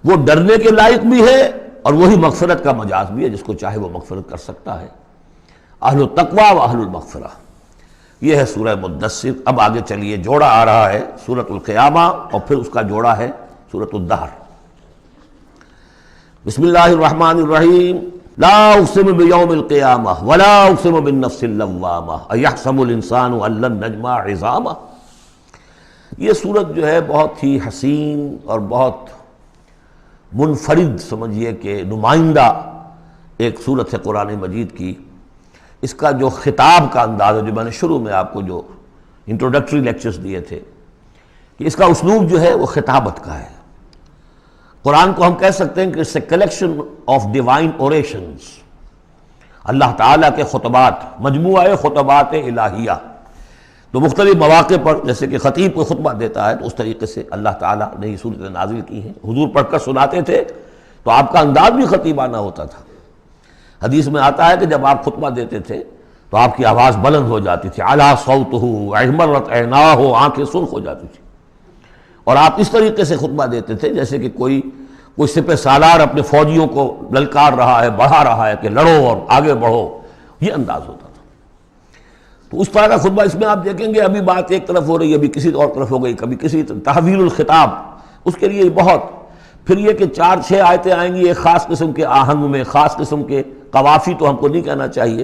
Speaker 2: وہ ڈرنے کے لائق بھی ہے اور وہی مغفرت کا مجاز بھی ہے، جس کو چاہے وہ مغفرت کر سکتا ہے۔ اہل التقوی و اہل المغفرہ، یہ ہے سورہ مدثر۔ اب آگے چلیے، جوڑا آ رہا ہے سورۃ القیامہ اور پھر اس کا جوڑا ہے سورۃ الدہر۔ بسم اللہ الرحمن الرحیم۔ لا اقسم بیوم القیامہ ولا اقسم بالنفس اللوامہ ایحسب الانسان ان لن نجمع عظامہ۔ یہ سورت جو ہے بہت ہی حسین اور بہت منفرد سمجھیے کہ نمائندہ ایک سورت ہے قرآن مجید کی۔ اس کا جو خطاب کا انداز ہے، جو میں نے شروع میں آپ کو جو انٹروڈکٹری لیکچرز دیے تھے، کہ اس کا اسلوب جو ہے وہ خطابت کا ہے۔ قرآن کو ہم کہہ سکتے ہیں کہ it's a collection of divine orations، اللہ تعالیٰ کے خطبات، مجموعہ خطبات الہیہ۔ تو مختلف مواقع پر جیسے کہ خطیب کو خطبہ دیتا ہے تو اس طریقے سے اللہ تعالیٰ نے یہ صورتیں نازل کی ہیں۔ حضور پڑھ کر سناتے تھے تو آپ کا انداز بھی خطیبانہ ہوتا تھا۔ حدیث میں آتا ہے کہ جب آپ خطبہ دیتے تھے تو آپ کی آواز بلند ہو جاتی تھی، اعلیٰ صوتہ احمرت عیناہ، آنکھیں سرخ ہو جاتی تھی، اور آپ اس طریقے سے خطبہ دیتے تھے جیسے کہ کوئی سپہ سالار اپنے فوجیوں کو للکار رہا ہے، بڑھا رہا ہے کہ لڑو اور آگے بڑھو، یہ انداز ہوتا تھا۔ تو اس طرح کا خطبہ اس میں آپ دیکھیں گے ابھی بات ایک طرف ہو رہی ہے، ابھی کسی اور طرف ہو گئی، کبھی کسی تحویل الخطاب، اس کے لیے بہت، پھر یہ کہ 4-6 آیتیں آئیں گی ایک خاص قسم کے آہنگ میں، خاص قسم کے قوافی تو ہم کو نہیں کہنا چاہیے،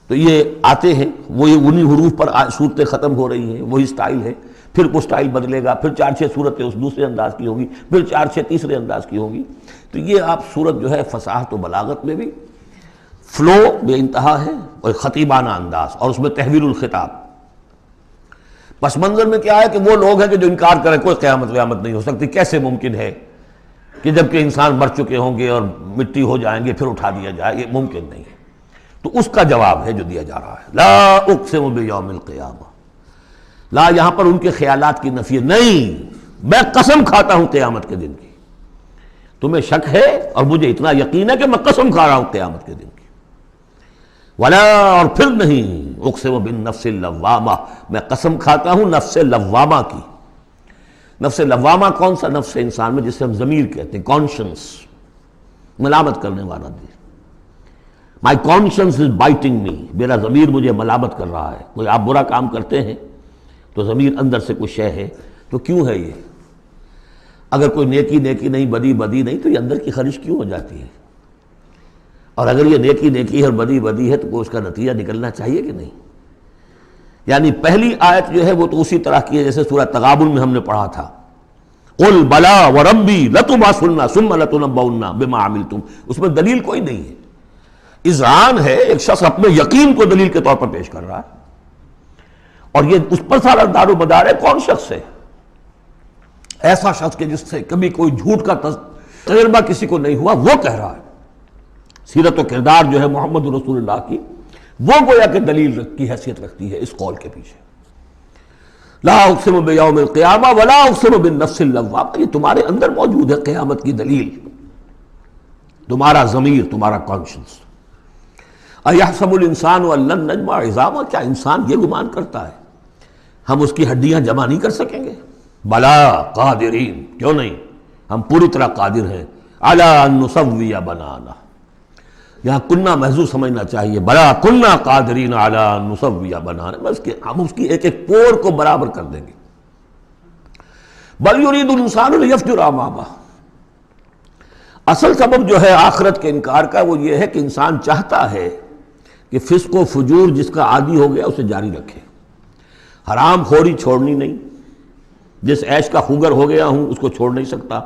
Speaker 2: تو یہ آتے ہیں، وہی انہی حروف پر صورتیں ختم ہو رہی ہیں، وہی سٹائل ہے، پھر وہ سٹائل بدلے گا، پھر 4-6 صورتیں اس دوسرے انداز کی ہوں گی، پھر 4-6 تیسرے انداز کی ہوں گی۔ تو یہ آپ صورت جو ہے فصاحت و بلاغت میں بھی فلو بے انتہا ہے، اور خطیبانہ انداز، اور اس میں تحویل الخطاب۔ پس منظر میں کیا ہے کہ وہ لوگ ہیں کہ جو انکار کریں کوئی قیامت نہیں ہو سکتی، کیسے ممکن ہے کہ جب کہ انسان مر چکے ہوں گے اور مٹی ہو جائیں گے پھر اٹھا دیا جائے، یہ ممکن نہیں ہے۔ تو اس کا جواب ہے جو دیا جا رہا ہے، لا اقسم بیوم القیامہ۔ لا یہاں پر ان کے خیالات کی نفی، نہیں، میں قسم کھاتا ہوں قیامت کے دن کی۔ تمہیں شک ہے اور مجھے اتنا یقین ہے کہ میں قسم کھا رہا ہوں قیامت کے دن کی۔ ولا، اور پھر نہیں، اقسم بالنفس اللوامہ، میں قسم کھاتا ہوں نفس لوامہ کی۔ نفس لوامہ کون سا نفس ہے انسان میں، جسے ہم ضمیر کہتے ہیں، کانشنس، ملامت کرنے والا دل۔ مائی کانشنس از بائٹنگ می، میرا ضمیر مجھے ملامت کر رہا ہے۔ کوئی آپ برا کام کرتے ہیں تو ضمیر اندر سے کچھ شے ہے، تو کیوں ہے یہ؟ اگر کوئی نیکی نہیں، بدی نہیں، تو یہ اندر کی خرش کیوں ہو جاتی ہے؟ اور اگر یہ نیکی ہے اور بدی ہے تو کوئی اس کا نتیجہ نکلنا چاہیے کہ نہیں؟ یعنی پہلی آیت جو ہے وہ تو اسی طرح کی ہے جیسے سورہ تغابن میں ہم نے پڑھا تھا، قل بلا وربی لتبعثن ثم لتنبؤن بما عملتم، اس میں دلیل کوئی نہیں ہے، اذعان ہے، ایک شخص اپنے یقین کو دلیل کے طور پر پیش کر رہا ہے۔ اور یہ اس پر سارا دار و مدار ہے. کون شخص ہے ایسا شخص کہ جس سے کبھی کوئی جھوٹ کا تجربہ کسی کو نہیں ہوا، وہ کہہ رہا ہے. سیرت و کردار جو ہے محمد رسول اللہ کی، وہ گویا کہ دلیل کی حیثیت رکھتی ہے اس قول کے پیچھے. لا اقسم بیوم القیامہ ولا اقسم بالنفس اللوامہ، یہ تمہارے اندر موجود ہے قیامت کی دلیل، تمہارا ضمیر، تمہارا کانشنس. ایحسب الانسان ان لن نجمع عظامہ، کیا انسان یہ گمان کرتا ہے ہم اس کی ہڈیاں جمع نہیں کر سکیں گے؟ بلا قادرین، کیوں نہیں، ہم پوری طرح قادر ہیں. علی ان نسوی بنانہ، یہاں کنہ محذوف سمجھنا چاہیے. بلا کنہ قادرین علی ان نسوی بنانہ، بس کہ ہم اس کی ایک ایک پور کو برابر کر دیں گے. بل یرید الانسان لیفجر امامہ، اصل سبب جو ہے آخرت کے انکار کا وہ یہ ہے کہ انسان چاہتا ہے کہ فسق و فجور جس کا عادی ہو گیا اسے جاری رکھے، حرام خوری چھوڑنی نہیں. جس عیش کا خوگر ہو گیا ہوں اس کو چھوڑ نہیں سکتا.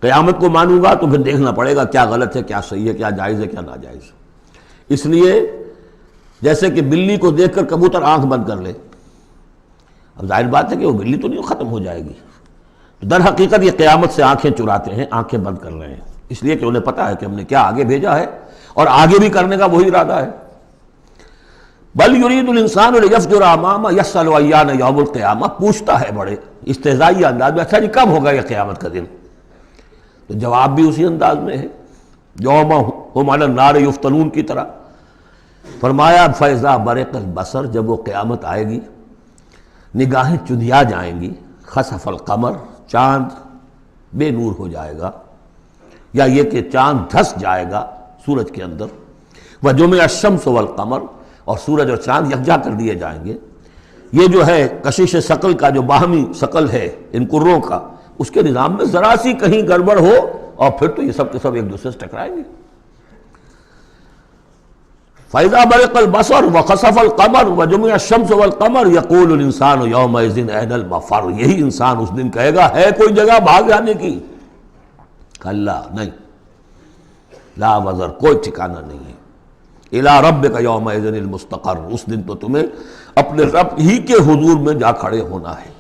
Speaker 2: قیامت کو مانوں گا تو پھر دیکھنا پڑے گا کیا غلط ہے، کیا صحیح ہے، کیا جائز ہے، کیا ناجائز ہے. اس لیے جیسے کہ بلی کو دیکھ کر کبوتر آنکھ بند کر لے، اب ظاہر بات ہے کہ وہ بلی تو نہیں ختم ہو جائے گی، تو در حقیقت یہ قیامت سے آنکھیں چراتے ہیں، آنکھیں بند کر رہے ہیں، اس لیے کہ انہیں پتا ہے کہ ہم نے کیا آگے بھیجا ہے اور آگے بھی کرنے کا وہی ارادہ ہے. بل یرید الانسان لیفجر امامہ یسأل ایان یوم القیامہ، پوچھتا ہے بڑے استہزائی انداز میں، اچھا جی کب ہوگا یہ قیامت کا دن؟ تو جواب بھی اسی انداز میں ہے، یوم ہم علی النار یفتنون کی طرح. فرمایا فاذا برق البصر، جب وہ قیامت آئے گی نگاہیں چندھیا جائیں گی. خسف القمر، چاند بے نور ہو جائے گا، یا یہ کہ چاند دھس جائے گا سورج کے اندر. وجمع الشمس والقمر، اور سورج اور چاند یکجا کر دیے جائیں گے. یہ جو ہے کشش ثقل کا جو باہمی ثقل ہے ان کروں کا، اس کے نظام میں ذرا سی کہیں گڑبڑ ہو اور پھر تو یہ سب کے سب ایک دوسرے سے ٹکرائیں گے. فَإِذَا بَرِقَ الْبَصَرُ وَخَسَفَ الْقَمَرُ وَجُمِعَ الشَّمْسُ وَالْقَمَرُ يَقُولُ الْإِنسَانُ يَوْمَئِذٍ أَيْنَ الْمَفَرُّ، یہی انسان اس دن کہے گا ہے کوئی جگہ بھاگ جانے کی؟ کلا، نہیں، لا وزر، کوئی ٹھکانہ نہیں ہے. اِلَىٰ رَبِّكَ يَوْمَئِذٍ الْمُسْتَقَرُّ، اس دن تو تمہیں اپنے رب ہی کے حضور میں جا کھڑے ہونا ہے.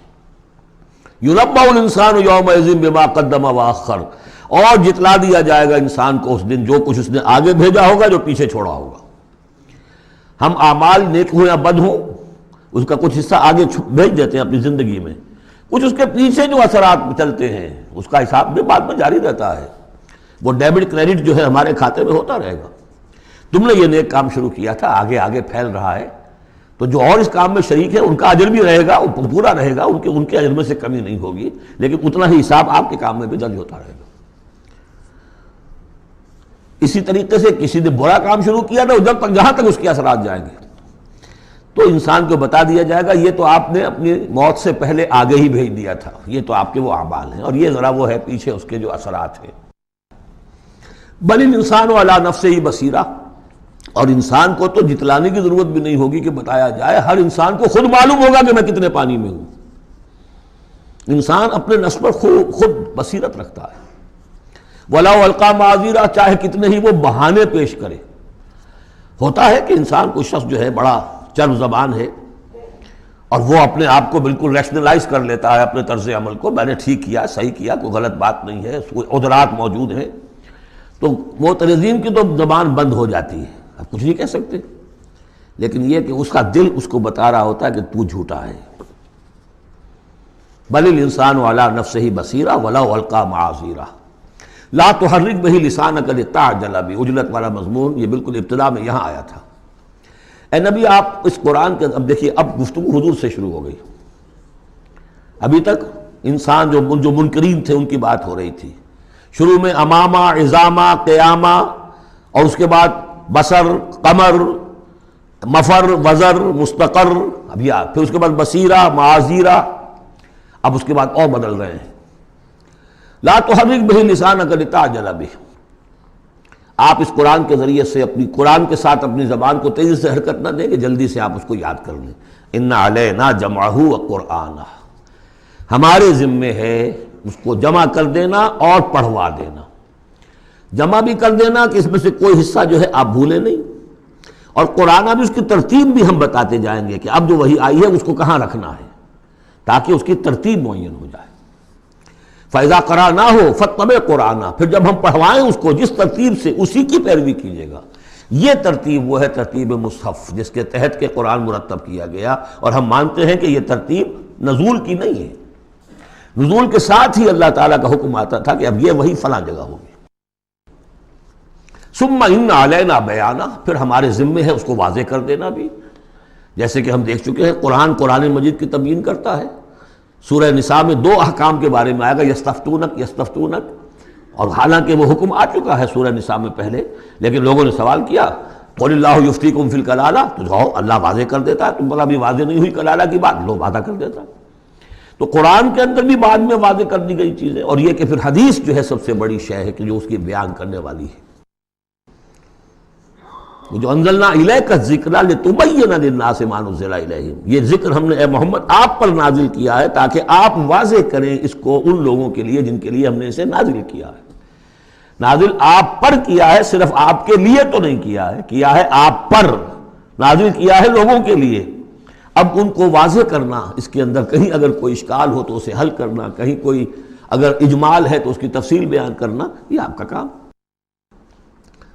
Speaker 2: يُنَبَّأُ الْإِنسَانُ يَوْمَئِذٍ بِمَا قَدَّمَ وَأَخَّرَ، اور جتلا دیا جائے گا انسان کو اس دن جو کچھ اس نے آگے بھیجا ہوگا، جو پیچھے چھوڑا ہوگا. ہم اعمال نیک ہوں یا بد ہوں اس کا کچھ حصہ آگے بھیج دیتے ہیں اپنی زندگی میں، کچھ اس کے پیچھے جو اثرات چلتے ہیں اس کا حساب بھی بعد میں جاری رہتا ہے. وہ ڈیبٹ کریڈٹ جو ہے ہمارے کھاتے میں ہوتا رہے گا. تم نے یہ نیک کام شروع کیا تھا، آگے آگے پھیل رہا ہے، تو جو اور اس کام میں شریک ہے ان کا اجر بھی رہے گا، پورا رہے گا، ان کے اجر میں سے کمی نہیں ہوگی، لیکن اتنا ہی حساب آپ کے کام میں بھی درج ہوتا رہے گا. اسی طریقے سے کسی نے برا کام شروع کیا تھا، جب تک جہاں تک اس کے اثرات جائیں گے تو انسان کو بتا دیا جائے گا یہ تو آپ نے اپنی موت سے پہلے آگے ہی بھیج دیا تھا، یہ تو آپ کے وہ اعمال ہیں، اور یہ ذرا وہ ہے پیچھے اس کے جو اثرات ہیں. بل الانسان علی نفسہ بصیرہ، اور انسان کو تو جتلانے کی ضرورت بھی نہیں ہوگی کہ بتایا جائے، ہر انسان کو خود معلوم ہوگا کہ میں کتنے پانی میں ہوں. انسان اپنے نفس پر خود بصیرت رکھتا ہے. وَلَوْ أَلْقَىٰ مَعَاذِيرَ، چاہے کتنے ہی وہ بہانے پیش کرے. ہوتا ہے کہ انسان کوئی شخص جو ہے بڑا چرب زبان ہے اور وہ اپنے آپ کو بالکل ریشنلائز کر لیتا ہے اپنے طرز عمل کو، میں نے ٹھیک کیا، صحیح کیا، کوئی غلط بات نہیں ہے، کوئی عذرات موجود ہیں، تو معترضین کی تو زبان بند ہو جاتی ہے، اب کچھ نہیں کہہ سکتے. لیکن یہ کہ اس کا دل اس کو بتا رہا ہوتا ہے کہ تو جھوٹا ہے. بل الانسان علی نفسہ بصیرہ ولو القیٰ معاذیرہ لا تحرک بہ لسانک لتعجل بہ، عجلت والا مضمون یہ بالکل ابتدا میں یہاں آیا تھا. اے نبی آپ اس قرآن کے، اب دیکھیے اب گفتگو حضور سے شروع ہو گئی. ابھی تک انسان جو منکرین تھے ان کی بات ہو رہی تھی. شروع میں امامہ، عظامہ، قیامہ، اور اس کے بعد بصر، قمر، مفر، وزر، مستقر، اب یا پھر اس کے بعد بصیرہ، معاذیرہ، اب اس کے بعد اور بدل رہے ہیں. لا تحرک بہ لسانک لتعجل بہ، آپ اس قرآن کے ذریعے سے قرآن کے ساتھ اپنی زبان کو تیزی سے حرکت نہ دیں کہ جلدی سے آپ اس کو یاد کر لیں. ان علینا جمعہ وقرآنہ، ہمارے ذمے ہے اس کو جمع کر دینا اور پڑھوا دینا. جمع بھی کر دینا کہ اس میں سے کوئی حصہ جو ہے آپ بھولیں نہیں، اور قرآن اب اس کی ترتیب بھی ہم بتاتے جائیں گے کہ اب جو وحی آئی ہے اس کو کہاں رکھنا ہے، تاکہ اس کی ترتیب معین ہو جائے۔ فَإِذَا قَرَأْنَاهُ فَاتَّبِعْ قُرْآنَهُ، پھر جب ہم پڑھوائیں اس کو جس ترتیب سے، اسی کی پیروی کیجیے گا۔ یہ ترتیب وہ ہے ترتیب مصحف جس کے تحت کہ قرآن مرتب کیا گیا، اور ہم مانتے ہیں کہ یہ ترتیب نزول کی نہیں ہے، نزول کے ساتھ ہی اللہ تعالیٰ کا حکم آتا تھا کہ اب یہ وحی فلاں جگہ ہوگی۔ ثم ان علینا بیانہ، پھر ہمارے ذمے ہے اس کو واضح کر دینا بھی، جیسے کہ ہم دیکھ چکے ہیں قرآن مجید کی تبیین کرتا ہے۔ سورہ نساء میں 2 احکام کے بارے میں آئے گا، یستفتونک، اور حالانکہ وہ حکم آ چکا ہے سورہ نساء میں پہلے، لیکن لوگوں نے سوال کیا قل اللہ یفتیکم فی الکلالہ، تو جاؤ اللہ واضح کر دیتا ہے، تم پر ابھی واضح نہیں ہوئی کلالہ کی بات، لو واضح کر دیتا ہے۔ تو قرآن کے اندر بھی بعد میں واضح کر دی گئی چیزیں، اور یہ کہ پھر حدیث جو ہے سب سے بڑی شے ہے کہ جو اس کی بیان کرنے والی ہے۔ جو انزلنا الیک الذکر لتبین للناس ما نزل الیہم، یہ ذکر ہم نے اے محمد آپ پر نازل کیا ہے تاکہ آپ واضح کریں اس کو ان لوگوں کے لیے جن کے لیے ہم نے اسے نازل کیا ہے۔ نازل آپ پر کیا ہے، صرف آپ کے لیے تو نہیں کیا ہے آپ پر، نازل کیا ہے لوگوں کے لیے۔ اب ان کو واضح کرنا، اس کے اندر کہیں اگر کوئی اشکال ہو تو اسے حل کرنا، کہیں کوئی اگر اجمال ہے تو اس کی تفصیل بیان کرنا، یہ آپ کا کام۔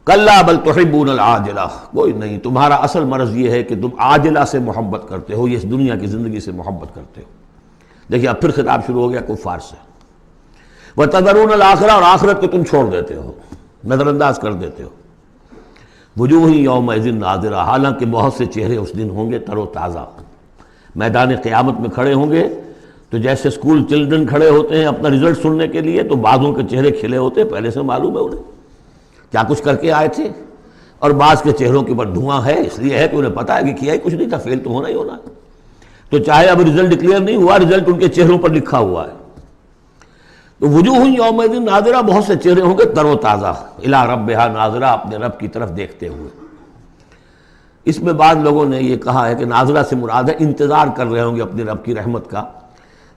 Speaker 2: کلا بل تحبون العاجلہ، کوئی نہیں، تمہارا اصل مرض یہ ہے کہ تم عاجلہ سے محبت کرتے ہو، یہ اس دنیا کی زندگی سے محبت کرتے ہو۔ دیکھیے اب پھر خطاب شروع ہو گیا کفار سے۔ وتذرون الآخرہ، اور آخرت کو تم چھوڑ دیتے ہو، نظر انداز کر دیتے ہو۔ وجوہ یومئذ ناظرہ، حالانکہ بہت سے چہرے اس دن ہوں گے تر و تازہ، میدان قیامت میں کھڑے ہوں گے تو جیسے اسکول چلڈرن کھڑے ہوتے ہیں اپنا رزلٹ سننے کے لیے، تو بعضوں کے چہرے کھلے ہوتے ہیں، پہلے سے معلوم ہے انہیں کیا کچھ کر کے آئے تھے، اور بعض کے چہروں کے اوپر دھواں ہے، اس لیے ہے کہ انہیں پتا ہے کہ کیا ہی کچھ نہیں تھا، فیل تو ہونا ہی ہونا ہے، تو چاہے اب رزلٹ ڈکلیئر نہیں ہوا، رزلٹ ان کے چہروں پر لکھا ہوا ہے۔ تو وجوہ یومئذ ناظرہ، بہت سے چہرے ہوں گے تر و تازہ، الی ربہا ناظرہ، اپنے رب کی طرف دیکھتے ہوئے۔ اس میں بعض لوگوں نے یہ کہا ہے کہ ناظرہ سے مراد ہے انتظار کر رہے ہوں گے اپنے رب کی رحمت کا،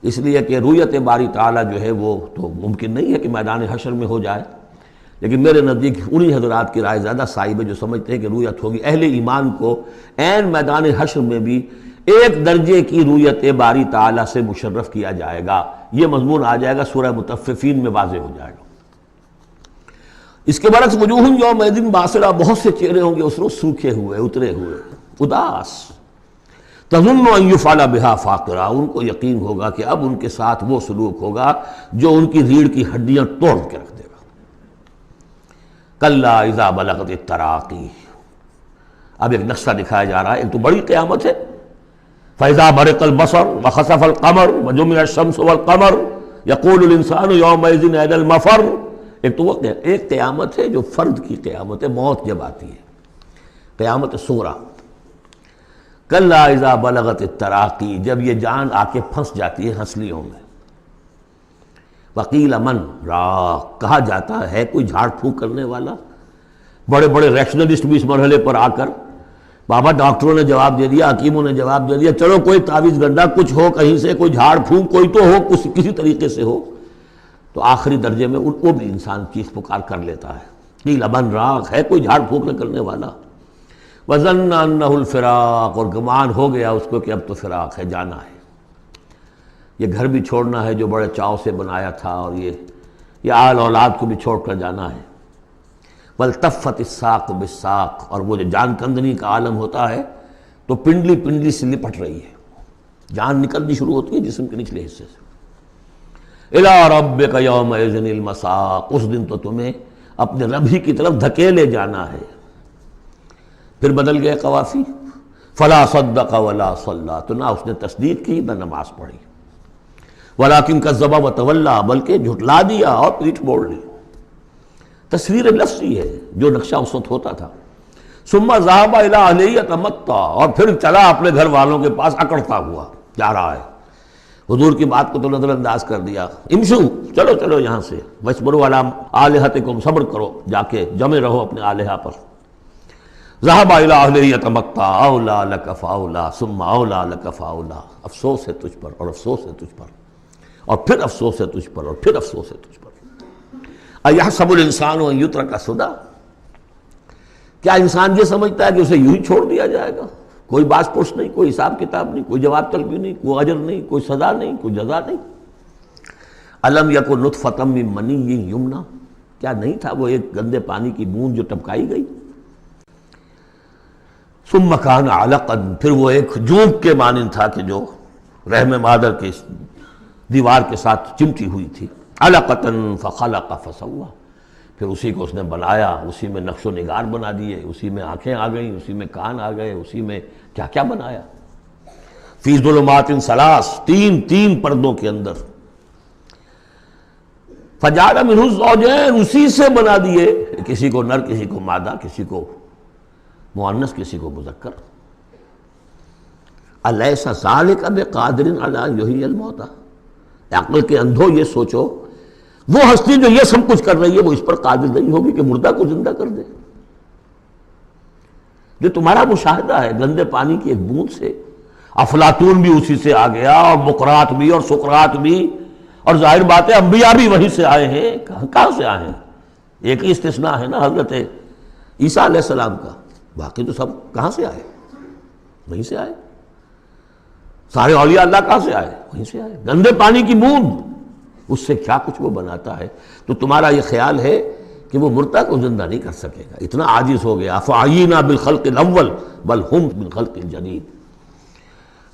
Speaker 2: اس لیے کہ رؤیت باری تعالیٰ جو ہے وہ تو ممکن نہیں ہے کہ میدان حشر میں ہو جائے، لیکن میرے نزدیک انہی حضرات کی رائے زیادہ صائب ہے جو سمجھتے ہیں کہ رؤیت ہوگی۔ اہل ایمان کو عین میدان حشر میں بھی ایک درجے کی رؤیت باری تعالیٰ سے مشرف کیا جائے گا، یہ مضمون آ جائے گا سورہ مطففین میں، واضح ہو جائے گا۔ اس کے برعکس وجوہ یومئذ باسرہ، بہت سے چہرے ہوں گے اس روز سوکھے ہوئے، اترے ہوئے، اداس، تظن ان یفعل بہا فاقرہ، ان کو یقین ہوگا کہ اب ان کے ساتھ وہ سلوک ہوگا جو ان کی ریڑھ کی ہڈیاں توڑ کے رکھ دے گا۔ کلا اذا بلغت التراقی، اب ایک نقشہ دکھایا جا رہا ہے، ایک تو بڑی قیامت ہے، فَإِذَا بَرِقَ الْبَصَرُ وَخَسَفَ الْقَمَرُ وَجُمِعَ الشَّمْسُ وَالْقَمَرُ يَقُولُ الْإِنسَانُ يَوْمَئِذٍ أَيْنَ الْمَفَرُّ، ایک تو وہ ایک قیامت ہے جو فرد کی قیامت ہے، موت جب آتی ہے، قیامت صغریٰ۔ کلا اذا بلغت التراقی، جب یہ جان آ کے پھنس جاتی ہے ہنسلیوں میں۔ وقیل من راق، کہا جاتا ہے کوئی جھاڑ پھونک کرنے والا۔ بڑے بڑے ریشنلسٹ بھی اس مرحلے پر آ کر، بابا ڈاکٹروں نے جواب دے دیا، حکیموں نے جواب دے دیا، چلو کوئی تعویذ گنڈا کچھ ہو، کہیں سے کوئی جھاڑ پھونک کوئی تو ہو، کسی طریقے سے ہو، تو آخری درجے میں وہ بھی انسان چیخ پکار کر لیتا ہے، قیل من راق، ہے کوئی جھاڑ پھونک کرنے والا۔ وظن انہ الفراق، اور گمان ہو گیا اس کو کہ اب تو فراق ہے، جانا ہے، یہ گھر بھی چھوڑنا ہے جو بڑے چاؤ سے بنایا تھا، اور یہ آل اولاد کو بھی چھوڑ کر جانا ہے۔ والتفت الساق بالساق، اور وہ جو جان کندنی کا عالم ہوتا ہے تو پنڈلی پنڈلی سے لپٹ رہی ہے، جان نکلنی شروع ہوتی ہے جسم کے نچلے حصے سے۔ الی ربک یومئذ المساق، اس دن تو تمہیں اپنے رب ہی کی طرف دھکیلے جانا ہے۔ پھر بدل گئے قوافی، فلا صدق ولا صلی، تو نہ اس نے تصدیق کی نہ نماز پڑھی، ولیکن کذب وتولی، بلکہ جھٹلا دیا اور پیٹھ موڑ لی۔ تصویر لفظی ہے جو نقشہ اس وقت ہوتا تھا۔ ثم ذهب الی اہلہ یتمطى، اور پھر چلا اپنے گھر والوں کے پاس اکڑتا ہوا جا رہا ہے، حضور کی بات کو تو نظر انداز کر دیا، امشو، چلو چلو یہاں سے، واسبروا علی آلہتکم، صبر کرو، جا کے جمے رہو اپنے آلہہ پر۔ ذهب الی اہلہ یتمطى، اولیٰ لک فاولیٰ ثم اولیٰ لک فاولیٰ، افسوس ہے تجھ پر اور افسوس ہے تجھ پر، اور پھر افسوس ہے تجھ پر اور پھر افسوس ہے تجھ پر۔ ایحسب الانسان ان یترک سدی، کیا انسان یہ سمجھتا ہے کہ اسے یوں ہی چھوڑ دیا جائے گا؟ کوئی باز پرس نہیں، کوئی حساب کتاب نہیں، کوئی جواب طلبی نہیں، کوئی اجر نہیں، کوئی سزا نہیں، کوئی جزا نہیں۔ الم یکن نطفۃ من منی یمنی، کیا نہیں تھا وہ ایک گندے پانی کی بوند جو ٹپکائی گئی؟ ثم کان علقا، پھر وہ ایک جوک کے مانند تھا کہ جو رحم مادر کے دیوار کے ساتھ چمٹی ہوئی تھی۔ علقۃ فخلق فسوی، پھر اسی کو اس نے بنایا، اسی میں نقش و نگار بنا دیے، اسی میں آنکھیں آ گئیں، اسی میں کان آ گئے، اسی میں کیا کیا بنایا۔ فی ظلمات ثلاث، تین پردوں کے اندر۔ فجعل منہ الزوجین، اسی سے بنا دیے، کسی کو نر، کسی کو مادہ، کسی کو مؤنث، کسی کو مذکر۔ الیس ذلک بقادر علی ان یحیی الموتى، عقل کے اندھو یہ سوچو وہ ہستی جو یہ سب کچھ کر رہی ہے وہ اس پر قادر نہیں ہوگی کہ مردہ کو زندہ کر دے؟ جو تمہارا مشاہدہ ہے گندے پانی کی ایک بوند سے، افلاطون بھی اسی سے آ گیا، اور بقراط بھی، اور سقراط بھی، اور ظاہر بات ہے انبیاء بھی وہیں سے آئے ہیں۔ کہاں سے آئے ہیں؟ ایک ہی استثناء ہے نا، حضرت عیسیٰ علیہ السلام کا، باقی تو سب کہاں سے آئے؟ وہیں سے آئے۔ سارے اولیاء اللہ کہاں سے آئے؟ وہیں سے آئے۔ گندے پانی کی بوند، اس سے کیا کچھ وہ بناتا ہے۔ تو تمہارا یہ خیال ہے کہ وہ مردہ کو زندہ نہیں کر سکے گا، اتنا عاجز ہو گیا۔ افعینا بالخلق الاول بل ہم بالخلق الجدید۔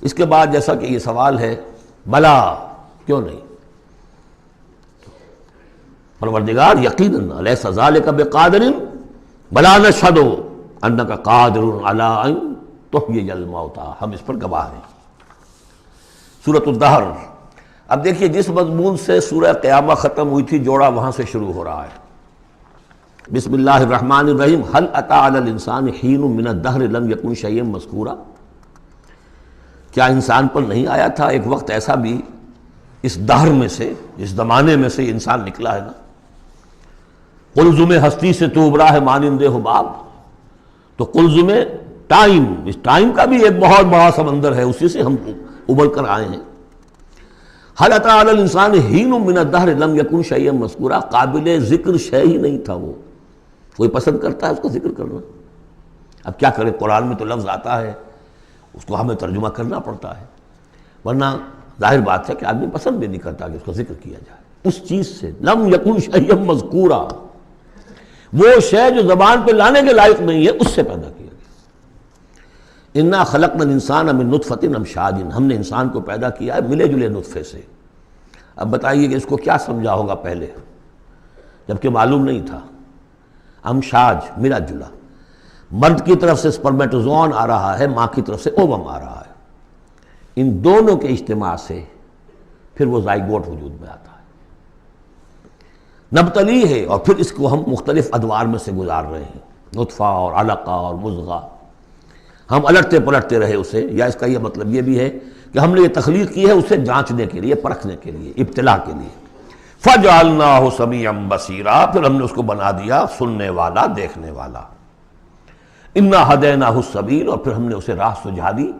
Speaker 2: اس کے بعد جیسا کہ یہ سوال ہے، بلا کیوں نہیں؟ پروردگار یقیناً الیس ذلک بقادر بلا نشہد انک قادر علی ان تحیی الموتى، ہم اس پر گواہ ہیں۔ سورۃ الدہر۔ اب دیکھیے جس مضمون سے سورہ قیامہ ختم ہوئی تھی، جوڑا وہاں سے شروع ہو رہا ہے۔ بسم اللہ الرحمن الرحیم، هل اتى علی الانسان حین من الدہر لم یکن شیئا مذکورا، کیا انسان پر نہیں آیا تھا ایک وقت ایسا بھی، اس دہر میں سے، اس زمانے میں سے انسان نکلا ہے نا۔ قلزم ہستی سے تو ابرا ہے مانند حباب، تو قلزم ٹائم، اس ٹائم کا بھی ایک بہت بڑا سمندر ہے، اسی سے ہم ابھر کر آئے ہیں۔ هل اتى علی الانسان حین من الدہر لم یکن شیئا مذکورا، قابل ذکر شے ہی نہیں تھا وہ۔ کوئی پسند کرتا ہے اس کا ذکر کرنا؟ اب کیا کرے، قرآن میں تو لفظ آتا ہے، اس کو ہمیں ترجمہ کرنا پڑتا ہے، ورنہ ظاہر بات ہے کہ آدمی پسند بھی نہیں کرتا کہ اس کا ذکر کیا جائے۔ اس چیز سے لم یکن شیئا مذکورا، وہ شے جو زبان پہ لانے کے لائق نہیں ہے، اس سے پیدا کیا گیا۔ انا خلقنا الانسان من نطفۃ امشاج، ہم نے انسان کو پیدا کیا ہے ملے جلے نطفے سے۔ اب بتائیے کہ اس کو کیا سمجھا ہوگا پہلے، جبکہ معلوم نہیں تھا۔ امشاج، ملا جلا، مرد کی طرف سے سپرمیٹوزوان آ رہا ہے، ماں کی طرف سے اووم آ رہا ہے، ان دونوں کے اجتماع سے پھر وہ زائگوٹ وجود میں آتا ہے۔ نبتلی ہے، اور پھر اس کو ہم مختلف ادوار میں سے گزار رہے ہیں، نطفہ اور علقہ اور مضغہ، ہم الٹتے پلٹتے رہے اسے، یا اس کا یہ مطلب یہ بھی ہے کہ ہم نے یہ تخلیق کی ہے اسے جانچنے کے لیے، پرکھنے کے لیے، ابتلا کے لیے۔ فَجَعَلْنَاهُ سَمِيعًا بَصِيرًا، پھر ہم نے اس کو بنا دیا سننے والا، دیکھنے والا۔ اِنَّا هَدَيْنَاهُ السَّبِيلَ، اور پھر ہم نے اسے راہ سجھا دی۔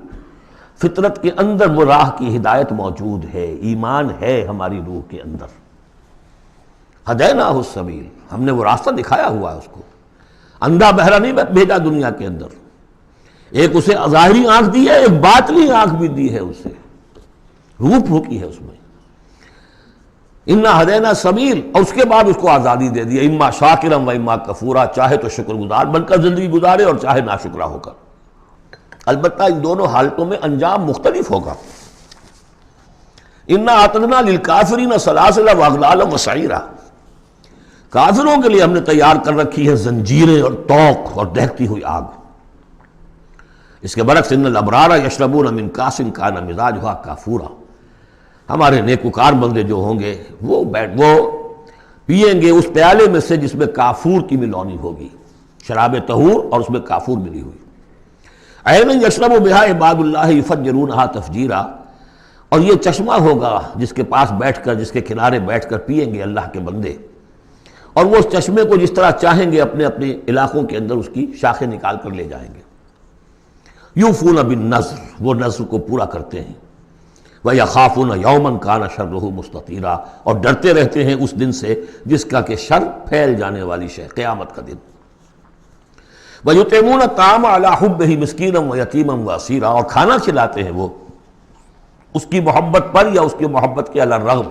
Speaker 2: فطرت کے اندر وہ راہ کی ہدایت موجود ہے، ایمان ہے ہماری روح کے اندر۔ ہدیناہ السبیل، ہم نے وہ راستہ دکھایا ہوا ہے اس کو، اندھا بہرا نہیں بھیجا دنیا کے اندر۔ ایک اسے ظاہری آنکھ دی ہے، ایک باطنی آنکھ بھی دی ہے اسے، روح پھونکی ہے اس میں۔ انا ہدینا سبیل، اور اس کے بعد اس کو آزادی دے دی، اما شاکرا و اما کفورا، چاہے تو شکر گزار بن کر زندگی گزارے اور چاہے ناشکرا ہو کر۔ البتہ ان دونوں حالتوں میں انجام مختلف ہوگا۔ انا اعتدنا للکافرین سلاسل واغلالا وسعیرا، کافروں کے لیے ہم نے تیار کر رکھی ہے زنجیریں اور طوق اور دہکتی ہوئی آگ۔ اس کے برعکس ان الابرار یشربون من کاس کان مزاجھا کافورا، ہمارے نیکوکار بندے جو ہوں گے وہ پئیں گے اس پیالے میں سے جس میں کافور کی ملونی ہوگی، شراب طہور اور اس میں کافور ملی ہوئی۔ عینا یشرب بہا عباد اللہ یفجرونہا تفجیرا، اور یہ چشمہ ہوگا جس کے پاس بیٹھ کر، جس کے کنارے بیٹھ کر پئیں گے اللہ کے بندے، اور وہ اس چشمے کو جس طرح چاہیں گے اپنے اپنے علاقوں کے اندر اس کی شاخیں نکال کر لے جائیں گے۔ یوفون بالنذر، وہ نذر کو پورا کرتے ہیں۔ وَيَخَافُونَ يَوْمًا كَانَ شَرُّهُ مُسْتَطِيرًا، اور ڈرتے رہتے ہیں اس دن سے جس کا کہ شر پھیل جانے والی شے، قیامت کا دن۔ وَيُطْعِمُونَ الطَّعَامَ عَلَىٰ حُبِّهِ مِسْكِينًا وَيَتِيمًا وَأَسِيرًا، اور کھانا کھلاتے ہیں وہ اس کی محبت پر یا اس کی محبت کے علی الرغم،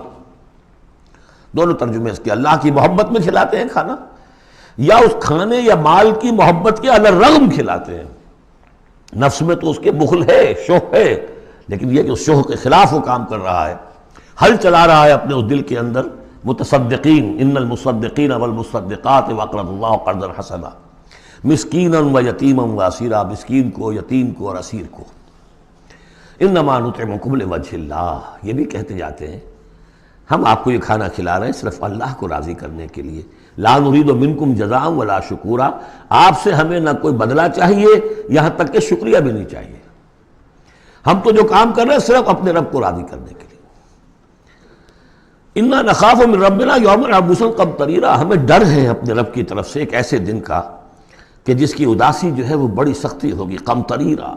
Speaker 2: دونوں ترجمے اس کے، اللہ کی محبت میں کھلاتے ہیں کھانا، یا اس کھانے یا مال کی محبت کے علی الرغم کھلاتے ہیں۔ نفس میں تو اس کے بخل ہے، شوق ہے، لیکن یہ کہ اس شوق کے خلاف وہ کام کر رہا ہے، حل چلا رہا ہے اپنے اس دل کے اندر۔ متصدقین ان المصدقین والمصدقات وقرضوا اللہ قرضا حسنا مسکینا ویتیما واسیرا، مسکین کو، یتیم کو اور اسیر کو۔ انما نطعمکم لوجہ اللہ، یہ بھی کہتے جاتے ہیں ہم آپ کو یہ کھانا کھلا رہے ہیں صرف اللہ کو راضی کرنے کے لیے، لا نرید منکم جزاء ولا شکورا، آپ سے ہمیں نہ کوئی بدلہ چاہیے یہاں تک کہ شکریہ بھی نہیں چاہیے، ہم تو جو کام کر رہے ہیں صرف اپنے رب کو راضی کرنے کے لیے۔ انا نخاف من ربنا یوما عبوسا قمطریرا، ہمیں ڈر ہے اپنے رب کی طرف سے ایک ایسے دن کا کہ جس کی اداسی جو ہے وہ بڑی سختی ہوگی۔ قمطریرا،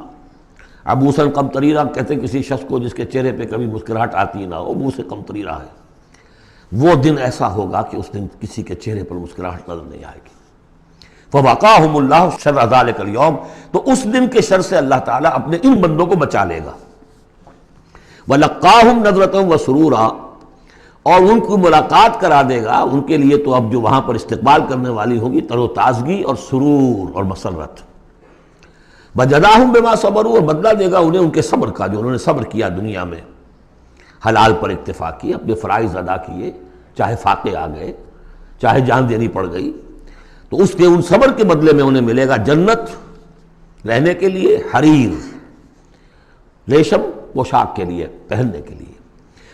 Speaker 2: عبوساً قمطریرا کہتے ہیں کسی شخص کو جس کے چہرے پہ کبھی مسکراہٹ آتی نہ ہو، منہ سے قمطریرا ہے، وہ دن ایسا ہوگا کہ اس دن کسی کے چہرے پر مسکراہٹ نظر نہیں آئے گی۔ فوقاہم اللہ شر ذلک اليوم، تو اس دن کے شر سے اللہ تعالیٰ اپنے ان بندوں کو بچا لے گا۔ ولقاہم نظرۃ وسرورا، اور ان کو ملاقات کرا دے گا، ان کے لیے تو اب جو وہاں پر استقبال کرنے والی ہوگی تر و تازگی اور سرور اور مسرت۔ وجزاہم بما صبروا، اور بدلہ دے گا انہیں ان کے صبر کا، جو انہوں نے صبر کیا دنیا میں، حلال پر اکتفا کی، اپنے فرائض ادا کیے، چاہے فاقے آ گئے، چاہے جان دینی پڑ گئی، تو اس کے ان صبر کے بدلے میں انہیں ملے گا جنت رہنے کے لیے، حریر ریشم پوشاک کے لیے پہننے کے لیے،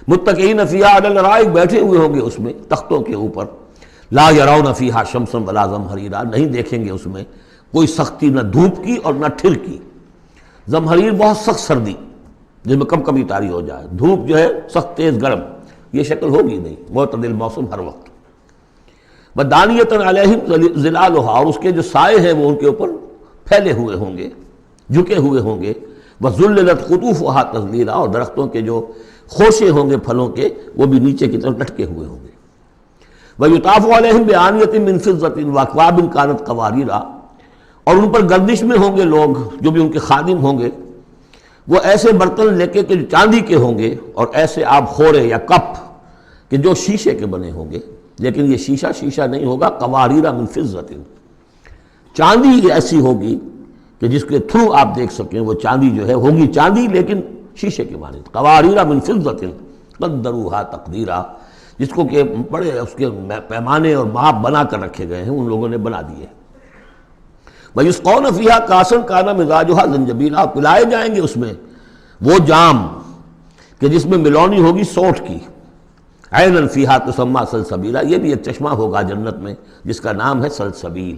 Speaker 2: متکئین فیہا علی الارائک، بیٹھے ہوئے ہوں گے اس میں تختوں کے اوپر، لا یرون فیہا شمسا ولا زمہریرا، نہیں دیکھیں گے اس میں کوئی سختی نہ دھوپ کی اور نہ ٹھر کی۔ زمہریر بہت سخت سردی جس میں کم کبھی طاری ہو جائے، دھوپ جو ہے سخت تیز گرم، یہ شکل ہوگی نہیں، معتدل موسم ہر وقت۔ ودانیۃ علیہم ظلالھا، اور اس کے جو سائے ہیں وہ ان کے اوپر پھیلے ہوئے ہوں گے، جھکے ہوئے ہوں گے۔ وذللت قطوفھا تذلیلا، اور درختوں کے جو خوشے ہوں گے پھلوں کے وہ بھی نیچے کی طرف لٹکے ہوئے ہوں گے۔ ویطاف علیہم بآنیۃ من فضۃ واکواب کانت قواریرا، اور ان پر گردش میں ہوں گے لوگ جو بھی ان کے خادم ہوں گے، وہ ایسے برتن لے کے کہ جو چاندی کے ہوں گے، اور ایسے آب خورے یا کپ کہ جو شیشے کے بنے ہوں گے، لیکن یہ شیشہ نہیں ہوگا، قواریرا من فضۃ، چاندی ایسی ہوگی کہ جس کے تھرو آپ دیکھ سکیں وہ چاندی جو ہے ہوگی چاندی لیکن شیشے کے مانند، قواریرا من فضۃ قدروہا تقدیرا، جس کو کہ بڑے اس کے پیمانے اور ماپ بنا کر رکھے گئے ہیں، ان لوگوں نے بنا دیے۔ وَيُسْقَوْنَ فِيهَا كَأْسًا كَانَ مِزَاجُهَا زَنْجَبِيلًا، پلائے جائیں گے اس میں وہ جام کہ جس میں ملونی ہوگی سونٹھ کی، عَيْنًا فِيهَا تُسَمَّىٰ سَلْسَبِيلًا، یہ بھی ایک چشمہ ہوگا جنت میں جس کا نام ہے سلسبیل۔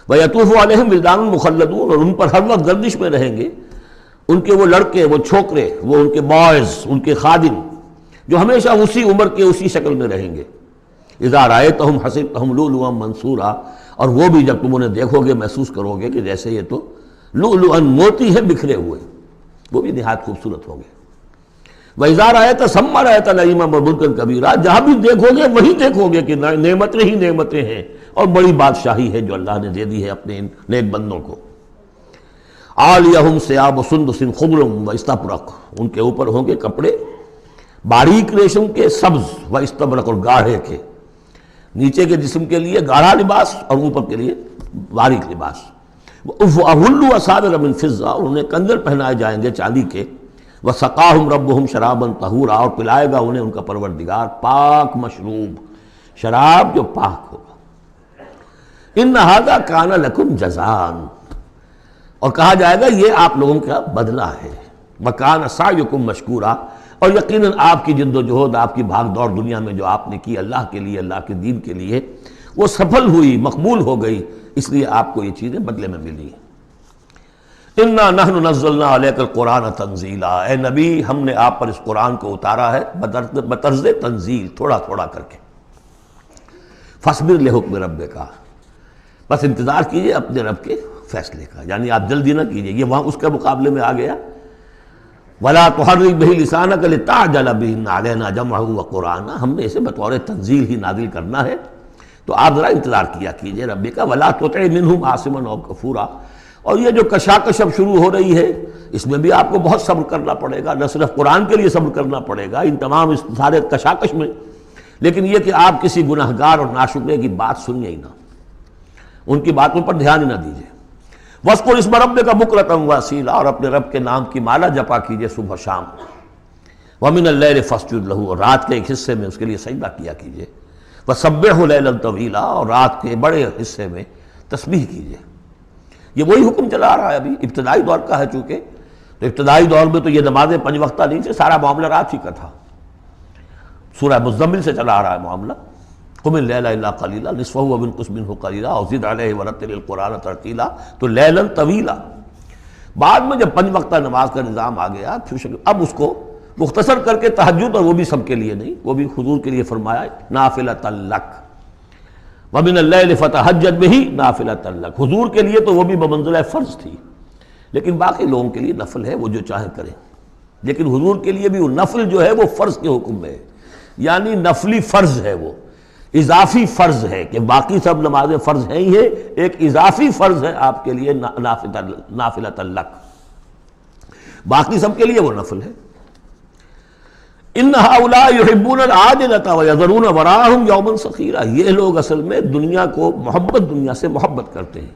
Speaker 2: وَيَطُوفُ عَلَيْهِمْ وِلْدَانٌ مُخَلَّدُونَ، اور ان پر ہر وقت گردش میں رہیں گے ان کے وہ لڑکے، وہ چھوکرے، وہ ان کے بوائز، ان کے خادم جو ہمیشہ اسی عمر کے اسی شکل میں رہیں گے۔ اذا رأیتہم حسبتہم لؤلؤا منثورا، اور وہ بھی جب تم انہیں دیکھو گے محسوس کرو گے کہ جیسے یہ تو لؤلؤا موتی ہے بکھرے ہوئے، وہ بھی نہایت خوبصورت ہوں گے۔ وَإِذَا رَأَيْتَ ثَمَّ رَأَيْتَ نَعِيمًا وَمُلْكًا كَبِيرًا، جہاں بھی دیکھو گے وہی دیکھو گے کہ نعمتیں ہی نعمتیں ہیں اور بڑی بادشاہی ہے جو اللہ نے دے دی ہے اپنے ان نیک بندوں کو۔ عالیہم ثیاب سندس خضر واستبرق، ان کے اوپر ہوں گے کپڑے باریک ریشم کے، سبز و استبرق، اور گاڑھے کے، نیچے کے جسم کے لیے گاڑھا لباس اور اوپر کے لیے باریک لباس۔ وَأَحُلُّوا أَسَاوِرَ مِن فِضَّةٍ، اور انہیں کنگن پہنائے جائیں گے چاندی کے۔ وَسَقَاهُمْ رَبُّهُمْ شَرَابًا طَهُورًا، اور پلائے گا انہیں ان کا پروردگار پاک مشروب، شراب جو پاک ہوگا۔ إِنَّ هَذَا كَانَ لَكُمْ جَزَاءً، اور کہا جائے گا یہ آپ لوگوں کا بدلہ ہے۔ وَكَانَ سَعْيُكُمْ مَشْكُورًا، اور یقیناً آپ کی جد و جہد، آپ کی بھاگ دوڑ دنیا میں جو آپ نے کی اللہ کے لیے، اللہ کے دین کے لیے، وہ سفل ہوئی، مقبول ہو گئی، اس لیے آپ کو یہ چیزیں بدلے میں ملی۔ اِنَّا نَحْنُ نَزَّلْنَا عَلَيْكَ الْقُرْآنَ تَنزِيلًا، اے نبی ہم نے آپ پر اس قرآن کو اتارا ہے بطرز تنزیل، تھوڑا تھوڑا کر کے۔ فَاصْبِرْ لِحُكْمِ رَبِّكَ، بس انتظار کیجئے اپنے رب کے فیصلے کا، یعنی آپ جلدی نہ کیجئے، یہ وہاں اس کے مقابلے میں آ گیا۔ وَلَا تُحَرِّكْ بِهِ لِسَانَكَ لِتَعْجَلَ بِهِ إِنَّ عَلَيْنَا جَمْعَهُ وَقُرْآنَهُ، ہم نے اسے بطور تنزیل ہی نازل کرنا ہے تو آپ ذرا انتظار کیا کیجئے ربک ولا تطع منہم عاصما او کفورا۔ اور یہ جو کشاکش اب شروع ہو رہی ہے اس میں بھی آپ کو بہت صبر کرنا پڑے گا، نہ صرف قرآن کے لیے صبر کرنا پڑے گا ان تمام اس سارے کشاکش میں، لیکن یہ کہ آپ کسی گناہگار اور ناشکرے کی بات سنیے ہی نہ، ان کی باتوں پر دھیان ہی نہ دیجیے۔ وَاذْكُرِ اسْمَ رَبِّكَ بُكْرَةً وَأَصِيلًا، اور اپنے رب کے نام کی مالا جپا کیجیے صبح شام۔ وَمِنَ اللَّيْلِ فَاسْجُدْ لَهُ، اور رات کے ایک حصے میں اس کے لیے سجدہ کیا کیجیے۔ وَسَبِّحْهُ لَيْلًا طَوِيلًا، اور رات کے بڑے حصے میں تسبیح کیجیے۔ یہ وہی حکم چلا رہا ہے، ابھی ابتدائی دور کا ہے چونکہ، تو ابتدائی دور میں تو یہ نمازیں 5 وقتہ نہیں تھے، سارا معاملہ رات ہی کا تھا۔ سورہ مزمل سے چلا آ رہا ہے معاملہ، قم اللیل الا قلیلا نصفہ وانقص منہ قلیلا اور زد علیہ ورتل القرآن ترتیلا، تو لیلا طویلا۔ بعد میں جب 5 وقتہ نماز کا نظام آ گیا اب اس کو مختصر کر کے تہجد، اور وہ بھی سب کے لیے نہیں، وہ بھی حضور کے لیے فرمایا نافلۃ لک ومن اللیل فتہجد بہ نافلۃ لک، حضور کے لیے تو وہ بھی بمنزلہ فرض تھی، لیکن باقی لوگوں کے لیے نفل ہے، وہ جو چاہیں کریں، لیکن حضور کے لیے بھی وہ نفل جو ہے وہ فرض کے حکم میں ہے، یعنی نفلی فرض ہے، وہ اضافی فرض ہے کہ باقی سب نمازیں فرض ہیں ہی ہے، ایک اضافی فرض ہے آپ کے لیے نافلۃ لک، باقی سب کے لیے وہ نفل ہے۔ ان هؤلاء يحبون العاجلة ويذرون وراءهم يوما ثقيلا، یہ لوگ اصل میں دنیا کو دنیا سے محبت کرتے ہیں۔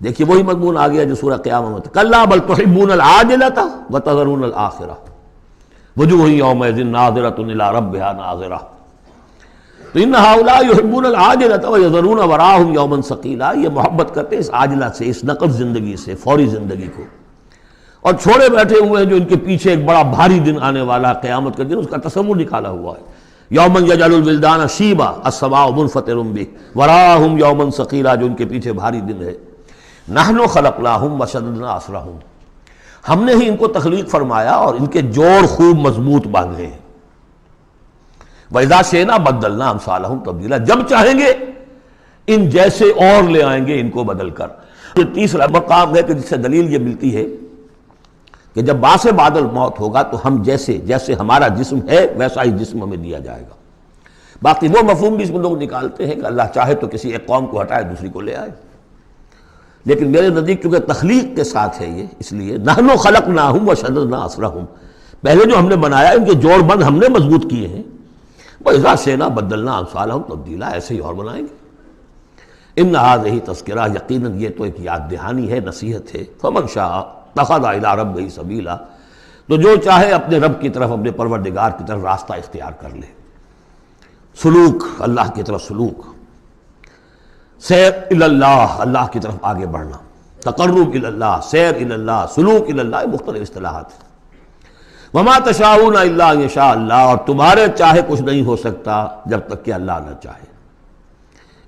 Speaker 2: دیکھیے وہی مضمون آ گیا جو سورہ قیامہ میں، کلا بل تحبون العاجلة وتذرون الآخرة وجوہ یومئذ ناظرة إلى ربها ناظرة۔ تو ان هؤلاء يحبون العاجلة ويذرون وراءهم يوما ثقيلا، یہ محبت کرتے ہیں اس عاجلہ سے، اس نقد زندگی سے، فوری زندگی کو، اور چھوڑے بیٹھے ہوئے ہیں جو ان کے پیچھے ایک بڑا بھاری دن آنے والا قیامت کا دن، اس کا تصور نکالا ہوا ہے۔ یوم یجعل الولدان شیبا السماء منفطر بہ وراءهم یوما ثقیلا، جو ان کے پیچھے بھاری دن ہے۔ نحن خلقناہم وشددنا اسرہم، ہم نے ہی ان کو تخلیق فرمایا اور ان کے جوڑ خوب مضبوط باندھے ہیں۔ وَإِذَا شِئْنَا بَدَّلْنَا أَمْثَالَهُمْ تَبْدِيلًا، جب چاہیں گے ان جیسے اور لے آئیں گے ان کو بدل کر۔ یہ تیسرا مقام ہے کہ جس سے دلیل یہ ملتی ہے کہ جب باعث بعد الموت ہوگا تو ہم جیسے ہمارا جسم ہے ویسا ہی جسم ہمیں دیا جائے گا۔ باقی وہ مفہوم بھی اس میں لوگ نکالتے ہیں کہ اللہ چاہے تو کسی ایک قوم کو ہٹائے دوسری کو لے آئے، لیکن میرے نزدیک چونکہ تخلیق کے ساتھ ہے یہ، اس لیے نحن خلقناہم وشددنا اسرہم، پہلے جو ہم نے بنایا ان کے جوڑ بند ہم نے مضبوط کیے ہیں۔ وَإِذَا شِئْنَا بَدَّلْنَا أَمْثَالَهُمْ تَبْدِيلًا، ایسے ہی اور بنائیں گے۔ إِنَّ هَذِهِ تَذْکِرَہ، یقیناً یہ تو ایک یاد دہانی ہے، نصیحت ہے۔ فَمَنْ شَاءَ اتَّخَذَ إِلَىٰ رَبِّهِ سَبِيلًا، تو جو چاہے اپنے رب کی طرف، اپنے پروردگار کی طرف راستہ اختیار کر لے، سلوک، اللہ کی طرف سلوک، سیر الی اللہ، اللہ کی طرف آگے بڑھنا، تقرب الی اللہ، سیر الی اللہ، سلوک الی اللہ، مختلف اصطلاحات۔ وما تشاءون الا ان یشاء اللہ، اور تمہارے چاہے کچھ نہیں ہو سکتا جب تک کہ اللہ نہ چاہے۔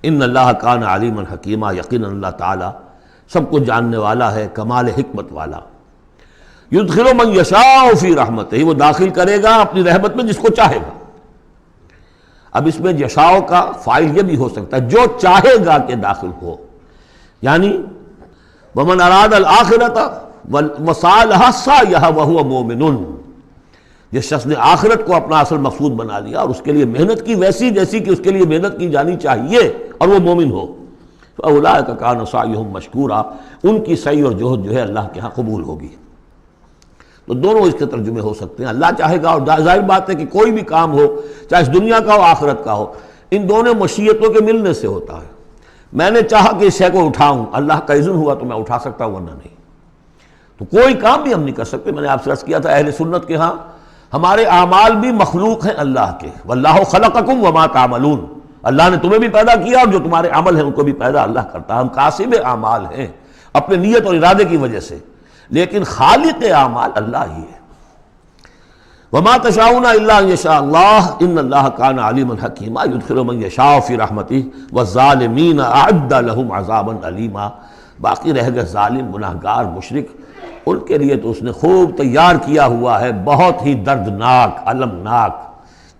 Speaker 2: ان اللہ کان علیما حکیما، یقینا اللہ تعالی سب کچھ جاننے والا ہے، کمال حکمت والا۔ یدخل من یشاء فی رحمتہ، وہ داخل کرے گا اپنی رحمت میں جس کو چاہے گا۔ اب اس میں یشاء کا فاعل یہ بھی ہو سکتا ہے جو چاہے گا کہ داخل ہو، یعنی ومن اراد الآخرۃ وسعى لها سعيها وهو مؤمن، جس شخص نے آخرت کو اپنا اصل مقصود بنا لیا اور اس کے لیے محنت کی ویسی جیسی کہ اس کے لیے محنت کی جانی چاہیے اور وہ مومن ہو، فاولئک کان سعیہم مشکورا، ان کی سعی اور جہد جو ہے اللہ کے ہاں قبول ہوگی۔ تو دونوں اس کے ترجمے ہو سکتے ہیں، اللہ چاہے گا، اور ظاہر بات ہے کہ کوئی بھی کام ہو چاہے اس دنیا کا ہو آخرت کا ہو، ان دونوں مشیتوں کے ملنے سے ہوتا ہے۔ میں نے چاہا کہ اس شے کو اٹھاؤں، اللہ کا اذن ہوا تو میں اٹھا سکتا ہوں، ورنہ نہیں۔ تو کوئی کام بھی ہم نہیں کر سکتے۔ میں نے آپ سے عرض کیا تھا اہل سنت کے ہاں ہمارے اعمال بھی مخلوق ہیں اللہ کے، واللہ خلقکم وما تعملون، اللہ نے تمہیں بھی پیدا کیا اور جو تمہارے عمل ہیں ان کو بھی پیدا اللہ کرتا ہے۔ ہم کاسب اعمال ہیں اپنے نیت اور ارادے کی وجہ سے، لیکن خالق اعمال اللہ ہی ہے۔ وما تشاءون الا ان یشاء اللہ ان اللہ کان علیما حکیما یدخل من یشاء فی رحمتہ والظالمین اعد لهم عذابا علیما، باقی رہ گئے ظالم، گناہگار، مشرک، ان کے لیے تو اس نے خوب تیار کیا ہوا ہے بہت ہی دردناک، المناک،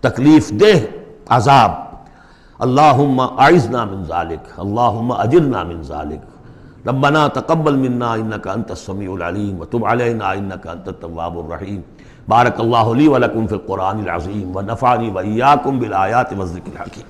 Speaker 2: تکلیف دہ عذاب۔ اللہم اعذنا من ذالک، اللہم اجرنا من ذالک، ربنا تقبل منا انک انت السمیع العلیم وتب علینا انک انت التواب الرحیم۔ بارک اللہ لی ولکم فی القرآن العظیم ونفعنی وإیاکم بالآیات والذکر الحکیم۔